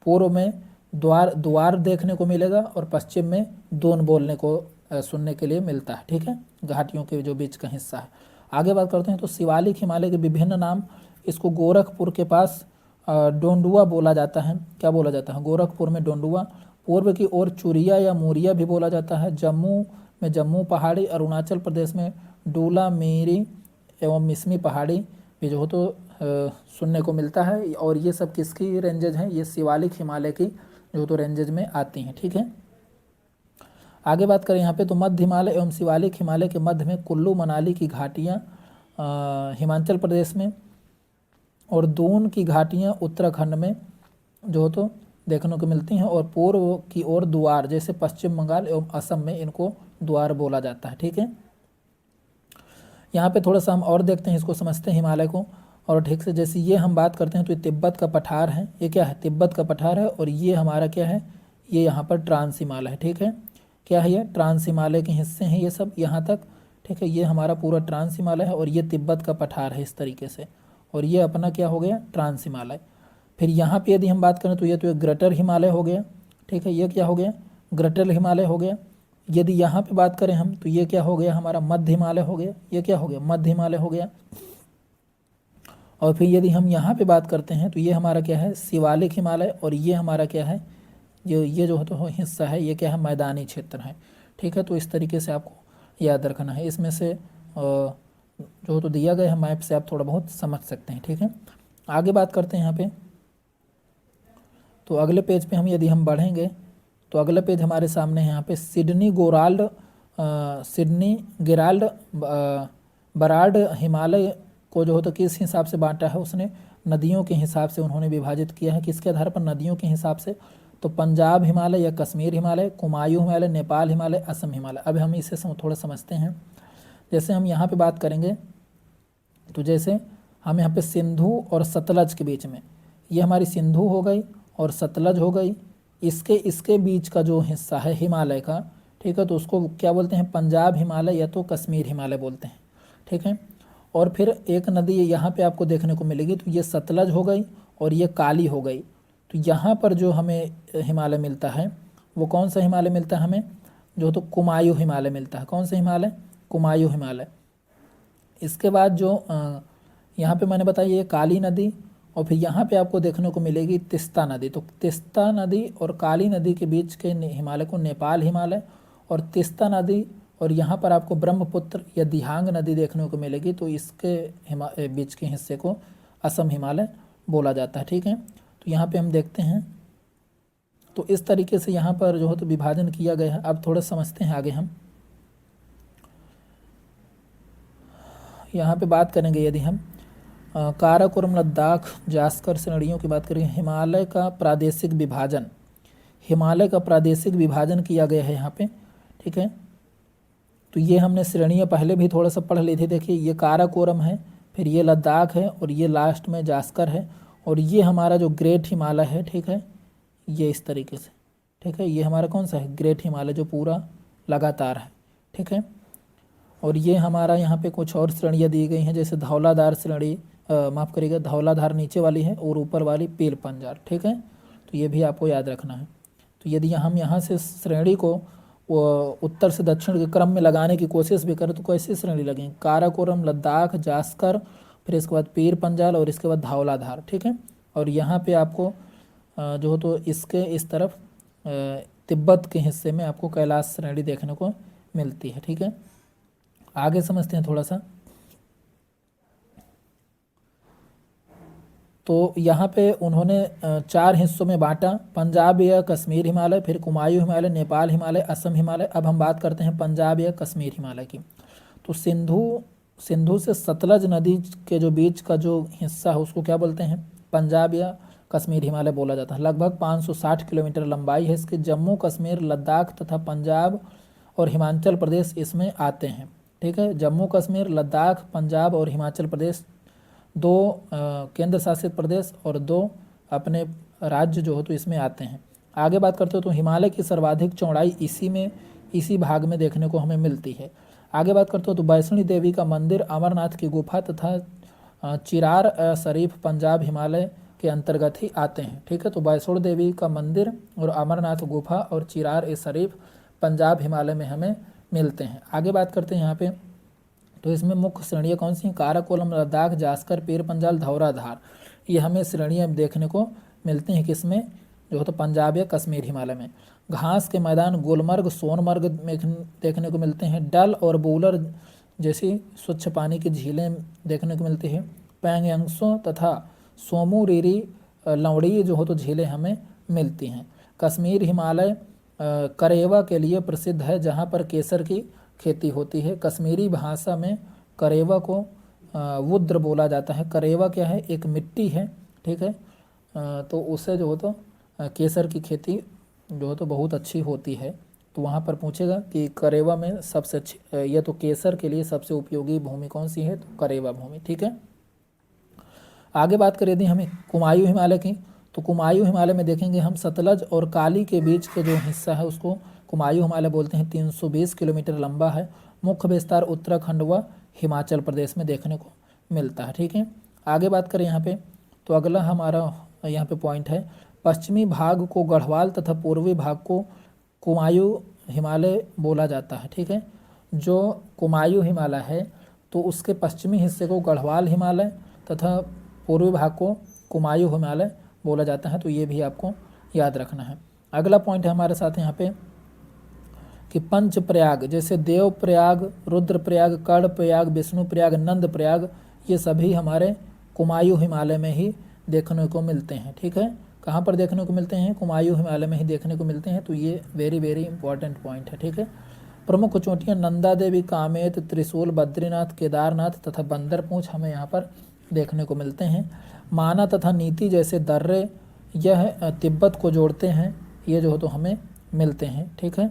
पूर्व में द्वार देखने को मिलेगा और पश्चिम में दोन बोलने को सुनने के लिए मिलता है। ठीक है, घाटियों के जो बीच का हिस्सा है। आगे बात करते हैं तो शिवालिक हिमालय के विभिन्न नाम, इसको गोरखपुर के पास डोंडुआ बोला जाता है। क्या बोला जाता है, गोरखपुर में डोंडुआ। पूर्व की ओर चुरिया या मूरिया भी बोला जाता है। जम्मू में जम्मू पहाड़ी, अरुणाचल प्रदेश में डूला मेरी एवं मिसमी पहाड़ी भी जो हो तो सुनने को मिलता है। और ये सब किसकी रेंजेज हैं, ये शिवालिक हिमालय की जो तो रेंजेज में आती हैं। ठीक है, आगे बात करें यहाँ पे तो मध्य हिमालय एवं शिवालिक हिमालय के मध्य में कुल्लू मनाली की घाटियाँ हिमाचल प्रदेश में, और दून की घाटियाँ उत्तराखंड में जो हो तो देखने को मिलती हैं। और पूर्व की ओर द्वार, जैसे पश्चिम बंगाल एवं असम में इनको द्वार बोला जाता है। ठीक है, यहाँ पे थोड़ा सा हम और देखते हैं, इसको समझते हैं हिमालय को और ठीक से। जैसे ये हम बात करते हैं तो ये तिब्बत का पठार है। ये क्या है, तिब्बत का पठार है। और ये हमारा क्या है, ये यहाँ पर ट्रांस हिमालय है। ठीक है, क्या है, ये ट्रांस हिमालय के हिस्से हैं ये सब यहाँ तक। ठीक है, ये हमारा पूरा ट्रांस हिमालय है और ये तिब्बत का पठार है इस तरीके से। और ये अपना क्या हो गया, ट्रांस हिमालय। फिर यहाँ पे यदि हम बात करें तो ये तो एक ग्रेटर हिमालय हो गया। ठीक है, ये क्या हो गया, ग्रेटर हिमालय हो गया। यदि यहाँ पे बात करें हम तो ये क्या हो गया, हमारा मध्य हिमालय हो गया। ये क्या हो गया, मध्य हिमालय हो गया। और फिर यदि हम यहाँ पे बात करते हैं तो ये हमारा क्या है, शिवालिक हिमालय। और ये हमारा क्या है, ये जो तो हिस्सा है ये क्या है, मैदानी क्षेत्र है। ठीक है, तो इस तरीके से आपको याद रखना है। इसमें से जो तो दिया गया है मैप से आप थोड़ा बहुत समझ सकते हैं। ठीक है, आगे बात करते हैं यहाँ पे तो अगले पेज पे हम यदि हम बढ़ेंगे तो अगला पेज हमारे सामने है यहाँ पे सिडनी गिराल्ड बराड हिमालय को जो हो तो किस हिसाब से बांटा है उसने, नदियों के हिसाब से उन्होंने विभाजित किया है। किसके आधार पर, नदियों के हिसाब से। तो पंजाब हिमालय या कश्मीर हिमालय, कुमायूं हिमालय, नेपाल हिमालय, असम हिमालय। अब हम इसे थोड़ा समझते हैं। जैसे हम यहाँ पे बात करेंगे तो जैसे हम यहाँ पे सिंधु और सतलज के बीच में, ये हमारी सिंधु हो गई और सतलज हो गई, इसके बीच का जो हिस्सा है हिमालय का, ठीक है, तो उसको क्या बोलते हैं, पंजाब हिमालय या तो कश्मीर हिमालय बोलते हैं। ठीक है, और फिर एक नदी यहाँ पे आपको देखने को मिलेगी, तो ये सतलज हो गई और ये काली हो गई। तो यहाँ पर जो हमें हिमालय मिलता है वो कौन सा हिमालय मिलता है हमें, जो तो कुमायूं हिमालय मिलता है। कौन सा हिमालय, कुमायूं हिमालय। इसके बाद जो यहाँ पे मैंने बताया ये काली नदी, और फिर यहाँ पे आपको देखने को मिलेगी तिस्ता नदी। तो तिस्ता नदी और काली नदी के बीच के हिमालय को नेपाल हिमालय, और तिस्ता नदी और यहाँ पर आपको ब्रह्मपुत्र या दिहांग नदी देखने को मिलेगी, तो इसके बीच के हिस्से को असम हिमालय बोला जाता है। ठीक है, तो यहाँ पे हम देखते हैं तो इस तरीके से यहाँ पर जो है तो विभाजन किया गया है। अब थोड़ा समझते हैं आगे हम यहाँ पे बात करेंगे। यदि हम काराकोरम, लद्दाख, जास्कर श्रेणियों की बात करें, हिमालय का प्रादेशिक विभाजन, हिमालय का प्रादेशिक विभाजन किया गया है यहाँ पे। ठीक है, तो ये हमने श्रेणियाँ पहले भी थोड़ा सा पढ़ ली थी। देखिए ये काराकोरम है, फिर ये लद्दाख है, और ये लास्ट में जास्कर है, और ये हमारा जो ग्रेट हिमालय है। ठीक है, ये इस तरीके से। ठीक है, ये हमारा कौन सा है, ग्रेट हिमालय, जो पूरा लगातार है। ठीक है, और ये हमारा यहाँ पे कुछ और श्रेणियाँ दी गई हैं, जैसे धौलाधार श्रेणी, माफ़ करिएगा, धौलाधार नीचे वाली है और ऊपर वाली पीर पंजार। ठीक है, तो ये भी आपको याद रखना है। तो यदि हम यहाँ से श्रेणी को उत्तर से दक्षिण के क्रम में लगाने की कोशिश भी करें तो कैसी श्रेणी लगेंगी, काराकोरम, लद्दाख, जास्कर, फिर इसके बाद पीर पंजाल और इसके बाद धौलाधार। ठीक है, और यहाँ पे आपको जो तो इसके इस तरफ तिब्बत के हिस्से में आपको कैलाश श्रेणी देखने को मिलती है। ठीक है, आगे समझते हैं थोड़ा सा। तो यहाँ पे उन्होंने 4 हिस्सों में बांटा, पंजाब या कश्मीर हिमालय, फिर कुमायूं हिमालय, नेपाल हिमालय, असम हिमालय। अब हम बात करते हैं पंजाब या कश्मीर हिमालय की। तो सिंधु से सतलज नदी के जो बीच का जो हिस्सा है उसको क्या बोलते हैं, पंजाब या कश्मीर हिमालय बोला जाता है। लगभग 560 किलोमीटर लंबाई है इसकी। जम्मू कश्मीर, लद्दाख तथा पंजाब और हिमाचल प्रदेश इसमें आते हैं। ठीक है, जम्मू कश्मीर, लद्दाख, पंजाब और हिमाचल प्रदेश 2 केंद्र शासित प्रदेश और 2 अपने राज्य जो हो तो इसमें आते हैं। आगे बात करते हो तो हिमालय की सर्वाधिक चौड़ाई इसी भाग में देखने को हमें मिलती है। आगे बात करते हो तो वैष्णो देवी का मंदिर, अमरनाथ की गुफा तथा चिरार शरीफ पंजाब हिमालय के अंतर्गत ही आते हैं। ठीक है, तो वैष्णो देवी का मंदिर और अमरनाथ गुफा और चिरार ए शरीफ पंजाब हिमालय में हमें मिलते हैं। आगे बात करते हैं यहाँ पे, तो इसमें मुख्य श्रेणियाँ कौन सी हैं, काराकोरम, लद्दाख, जास्कर, पीर पंजाल, धौराधार, ये हमें श्रेणियाँ देखने को मिलती हैं किसमें, जो तो पंजाब या कश्मीर हिमालय में। घास के मैदान गुलमर्ग, सोनमर्ग में देखने को मिलते हैं। डल और बूलर जैसी स्वच्छ पानी की झीलें देखने को मिलती है। पैंगयांग्सो तथा सोमू रीरी लवड़ी जो हो तो झीलें हमें मिलती हैं। कश्मीर हिमालय करेवा के लिए प्रसिद्ध है, जहाँ पर केसर की खेती होती है। कश्मीरी भाषा में करेवा को वुद्र बोला जाता है। करेवा क्या है, एक मिट्टी है। ठीक है, तो उससे जो हो तो केसर की खेती जो हो तो बहुत अच्छी होती है। तो वहाँ पर पूछेगा कि करेवा में सबसे अच्छी यह तो केसर के लिए सबसे उपयोगी भूमि कौन सी है, तो करेवा भूमि। ठीक है, आगे बात करें यदि हमें कुमायूं हिमालय की, तो कुमायूं हिमालय में देखेंगे हम सतलज और काली के बीच के जो हिस्सा है उसको कुमायूं हिमालय बोलते हैं। 320 किलोमीटर लंबा है। मुख्य विस्तार उत्तराखंड व हिमाचल प्रदेश में देखने को मिलता है। ठीक है, आगे बात करें यहाँ पे, तो अगला हमारा यहाँ पे पॉइंट है, पश्चिमी भाग को गढ़वाल तथा पूर्वी भाग को कुमायूं हिमालय बोला जाता है। ठीक है, जो कुमायूं हिमालय है तो उसके पश्चिमी हिस्से को गढ़वाल हिमालय तथा पूर्वी भाग को कुमायूं हिमालय बोला जाता है। तो ये भी आपको याद रखना है। अगला पॉइंट है हमारे साथ यहाँ पे कि पंच प्रयाग, जैसे देव प्रयाग, रुद्र प्रयाग, कर्ण प्रयाग, विष्णु प्रयाग, नंद प्रयाग, ये सभी हमारे कुमायूं हिमालय में ही देखने को मिलते हैं। ठीक है, कहाँ पर देखने को मिलते हैं, कुमायूं हिमालय में ही देखने को मिलते हैं। तो ये वेरी वेरी इंपॉर्टेंट पॉइंट है। ठीक है, प्रमुख चोटियाँ नंदा देवी, कामेत, त्रिशूल, बद्रीनाथ, केदारनाथ तथा बंदरपूंछ हमें यहाँ पर देखने को मिलते हैं। माना तथा नीति जैसे दर्रे यह तिब्बत को जोड़ते हैं, ये जो हो तो हमें मिलते हैं। ठीक है,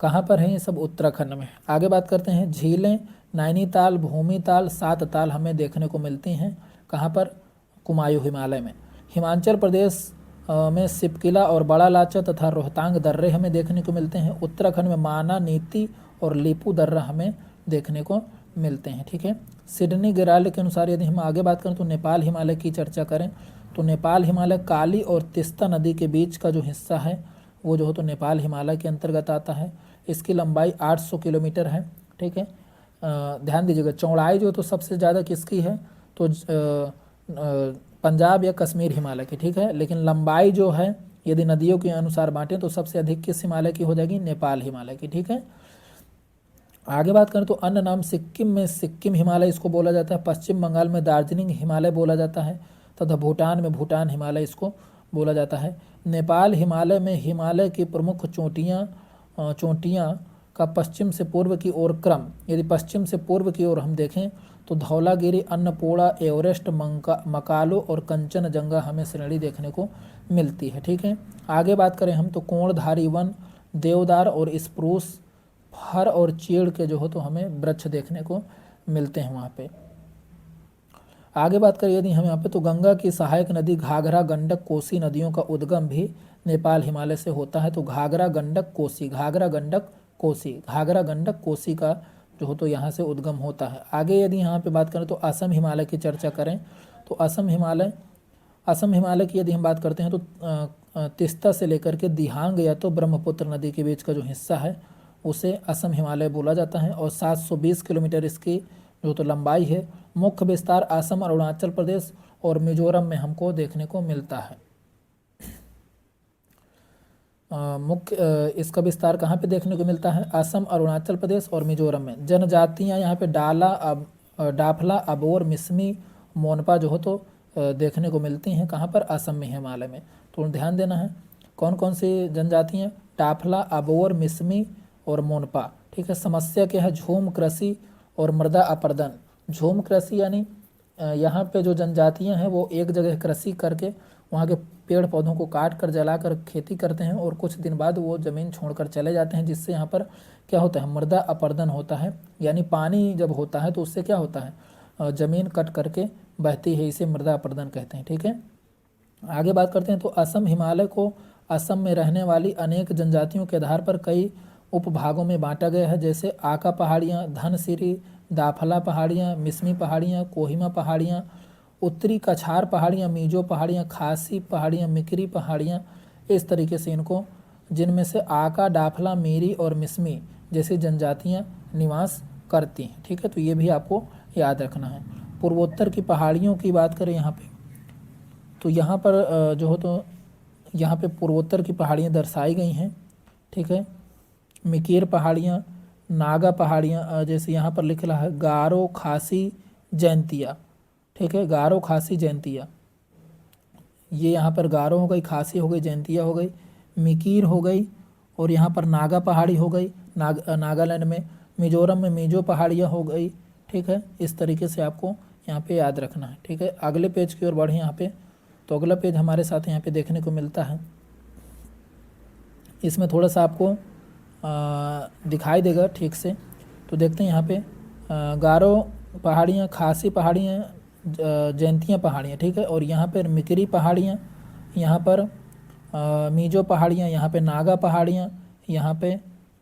कहाँ पर है ये सब, उत्तराखंड में। आगे बात करते हैं, झीलें नैनीताल, भूमिताल, 7 ताल हमें देखने को मिलती हैं। कहाँ पर, कुमायूं हिमालय में। हिमाचल प्रदेश में सिपकिला और बड़ा लाचा तथा रोहतांग दर्रे हमें देखने को मिलते हैं। उत्तराखंड में माना, नीति और लीपू दर्रा हमें देखने को मिलते हैं। ठीक है, सिडनी गिराले के अनुसार यदि हम आगे बात करें तो नेपाल हिमालय की चर्चा करें तो नेपाल हिमालय काली और तिस्ता नदी के बीच का जो हिस्सा है वो जो हो तो नेपाल हिमालय के अंतर्गत आता है। इसकी लंबाई 800 किलोमीटर है। ठीक है, ध्यान दीजिएगा, चौड़ाई जो तो सबसे ज़्यादा किसकी है, तो पंजाब या कश्मीर हिमालय की। ठीक है, लेकिन लंबाई जो है यदि नदियों के अनुसार बांटें तो सबसे अधिक किस हिमालय की हो जाएगी, नेपाल हिमालय की। ठीक है, आगे बात करें तो अन्य नाम, सिक्किम में सिक्किम हिमालय इसको बोला जाता है। पश्चिम बंगाल में दार्जिलिंग हिमालय बोला जाता है तथा भूटान में भूटान हिमालय इसको बोला जाता है। नेपाल हिमालय में हिमालय की प्रमुख चोटियाँ का पश्चिम से पूर्व की ओर क्रम, यदि पश्चिम से पूर्व की ओर हम देखें तो धौलागिरी, अन्नपूर्णा, एवरेस्ट, मकालो और कंचनजंगा हमें श्रेणी देखने को मिलती है। ठीक है, आगे बात करें हम तो कोणधारी वन, देवदार और स्प्रूस, फर और चीड़ के जो हो तो हमें वृक्ष देखने को मिलते हैं वहाँ पे। आगे बात करें यदि हम यहाँ पे तो गंगा की सहायक नदी घाघरा, गंडक, कोसी नदियों का उद्गम भी नेपाल हिमालय से होता है। तो घाघरा, गंडक, कोसी, घाघरा, गंडक, कोसी, घाघरा, गंडक, कोसी का जो हो तो यहाँ से उद्गम होता है। आगे यदि यहाँ पे बात करें तो असम हिमालय की चर्चा करें तो असम हिमालय की यदि हम बात करते हैं तो तिस्ता से लेकर के दिहांग या तो ब्रह्मपुत्र नदी के बीच का जो हिस्सा है उसे असम हिमालय बोला जाता है और 720 किलोमीटर इसकी जो तो लंबाई है। मुख्य विस्तार असम, अरुणाचल प्रदेश और मिजोरम में हमको देखने को मिलता है। मुख्य इसका विस्तार कहाँ पे देखने को मिलता है, असम, अरुणाचल प्रदेश और मिजोरम में। जनजातियाँ यहाँ पे डाफला, अबोर, मिसमी, मोनपा जो हो तो देखने को मिलती हैं। कहाँ पर? असम में, हिमालय में। तो ध्यान देना है कौन कौन सी जनजातियाँ, टाफला, अबोर, मिसमी और मोनपा। ठीक है। समस्या क्या है? झूम कृषि और मृदा अपरदन। झूम कृषि यानी यहाँ पे जो जनजातियाँ हैं वो एक जगह कृषि करके वहाँ के पेड़ पौधों को काट कर जलाकर खेती करते हैं और कुछ दिन बाद वो ज़मीन छोड़कर चले जाते हैं, जिससे यहाँ पर क्या होता है? मृदा अपरदन होता है। यानी पानी जब होता है तो उससे क्या होता है? ज़मीन कट करके बहती है, इसे मृदा अपरदन कहते हैं। ठीक है। आगे बात करते हैं तो असम हिमालय को असम में रहने वाली अनेक जनजातियों के आधार पर कई उपभागों में बांटा गया है, जैसे आका पहाड़ियाँ, धनसिरी, दाफला पहाड़ियाँ, मिसमी पहाड़ियाँ, कोहिमा पहाड़ियाँ, उत्तरी कछार पहाड़ियाँ, मीजो पहाड़ियाँ, खासी पहाड़ियाँ, मिकरी पहाड़ियाँ। इस तरीके से इनको, जिनमें से आका, डाफला, मीरी और मिसमी जैसी जनजातियाँ निवास करती हैं। ठीक है। तो ये भी आपको याद रखना है। पूर्वोत्तर की पहाड़ियों की बात करें यहाँ पे, तो यहाँ पर जो हो तो यहाँ पे पूर्वोत्तर की पहाड़ियाँ दर्शाई गई हैं। ठीक है। मिकीर पहाड़ियाँ, नागा पहाड़ियाँ, जैसे यहाँ पर लिख रहा है गारो, खासी, जैंतिया। ठीक है। गारो, खासी, जैंतिया, ये यहाँ पर गारो हो गई, खासी हो गई, जैंतिया हो गई, मिकीर हो गई, और यहाँ पर नागा पहाड़ी हो गई नागालैंड में। मिजोरम में मिजो पहाड़ियाँ हो गई। ठीक है। इस तरीके से आपको यहाँ पे याद रखना है। ठीक है। अगले पेज की ओर बढ़े यहाँ पे, तो अगला पेज हमारे साथ यहाँ पे देखने को मिलता है। इसमें थोड़ा सा आपको दिखाई देगा ठीक से। तो देखते हैं यहाँ पे गारो पहाड़ियाँ, खासी पहाड़ियाँ, जैंतिया पहाड़ियाँ। ठीक है। और यहाँ पर मिकरी पहाड़ियाँ, यहाँ पर मीजो पहाड़ियाँ, यहाँ पे नागा पहाड़ियाँ, यहाँ पे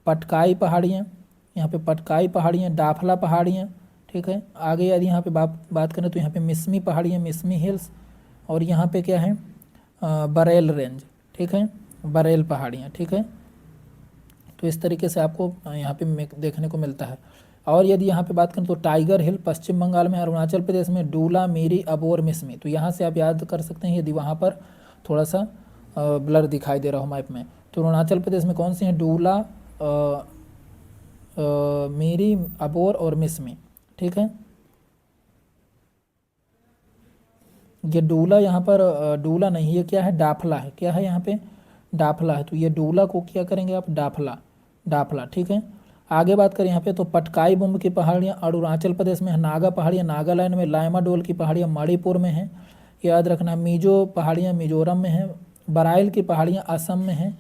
पटकाई पहाड़ियाँ, यहाँ पे पटकाई पहाड़ियाँ, डाफला पहाड़ियाँ। ठीक है। आगे यदि यहाँ पे बात करें तो यहाँ पे मिसमी पहाड़ियाँ, मिसमी हिल्स, और यहाँ पे क्या है? बरेल रेंज। ठीक है। बरेल पहाड़ियाँ। ठीक है। तो इस तरीके से आपको यहाँ पे देखने को मिलता है। और यदि यहाँ पे बात करें तो टाइगर हिल पश्चिम बंगाल में, अरुणाचल प्रदेश में डूला, मीरी, अबोर, मिसमी। तो यहाँ से आप याद कर सकते हैं, यदि वहाँ पर थोड़ा सा ब्लर दिखाई दे रहा हो मैप में, तो अरुणाचल प्रदेश में कौन सी हैं? डूला, मीरी, अबोर और मिसमी। ठीक है। ये डूला यहाँ पर डूला नहीं, ये क्या है? डाफला है। क्या है यहाँ पे? डाफला है। तो ये डूला को क्या करेंगे आप? डाफला, डाफला। ठीक है। आगे बात करें यहाँ पे तो पटकाई बुम्ब की पहाड़ियाँ अरुणाचल प्रदेश में है, नागा पहाड़ियाँ नागालैंड में, लाइमा डोल की पहाड़ियाँ मणिपुर में हैं, याद रखना। मिजो पहाड़ियाँ मिजोरम में हैं, बराइल की पहाड़ियाँ असम में हैं,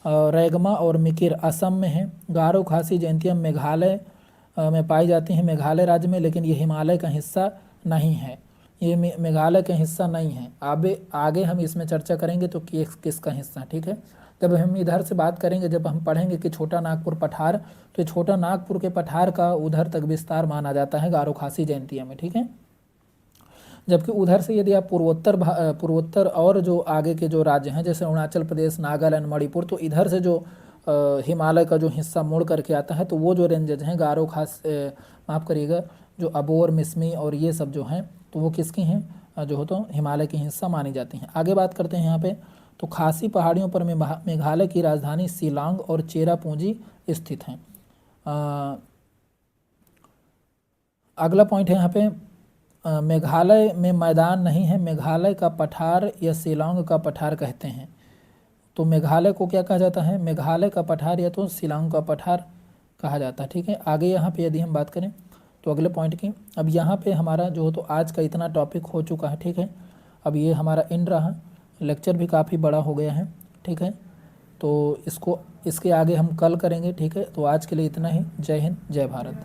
रैगमा और मिकिर असम में हैं, गारो, खासी, जैंतिया मेघालय में पाई जाती हैं, मेघालय राज्य में, लेकिन ये हिमालय का हिस्सा नहीं है। ये मेघालय का हिस्सा नहीं है। आगे हम इसमें चर्चा करेंगे तो किसका हिस्सा। ठीक है। जब हम इधर से बात करेंगे, जब हम पढ़ेंगे कि छोटा नागपुर पठार, तो ये छोटा नागपुर के पठार का उधर तक विस्तार माना जाता है गारो, खासी, जैंतिया में। ठीक है। जबकि उधर से यदि आप पूर्वोत्तर और जो आगे के जो राज्य हैं, जैसे अरुणाचल प्रदेश, नागालैंड, मणिपुर, तो इधर से जो हिमालय का जो हिस्सा मुड़ करके आता है, तो वो जो रेंजेज हैं गारो, खास माफ़ करिएगा, जो अबोर, मिसमी और ये सब जो हैं, तो वो किसकी हैं? जो हो तो हिमालय की हिस्सा मानी जाती हैं। आगे बात करते हैं यहाँ पे, तो खासी पहाड़ियों पर मेघालय की राजधानी शिलांग और चेरापूंजी स्थित हैं। अगला पॉइंट है यहाँ पे, मेघालय में मैदान नहीं है, मेघालय का पठार या शिलांग का पठार कहते हैं। तो मेघालय को क्या कहा जाता है? मेघालय का पठार या तो शिलांग का पठार कहा जाता है। ठीक है। आगे यहाँ पे यदि हम बात करें तो अगले पॉइंट की, अब यहाँ पे हमारा जो हो तो आज का इतना टॉपिक हो चुका है। ठीक है। अब ये हमारा एंड रहा, लेक्चर भी काफ़ी बड़ा हो गया है। ठीक है। तो इसके आगे हम कल करेंगे। ठीक है। तो आज के लिए इतना ही। जय हिंद, जय भारत।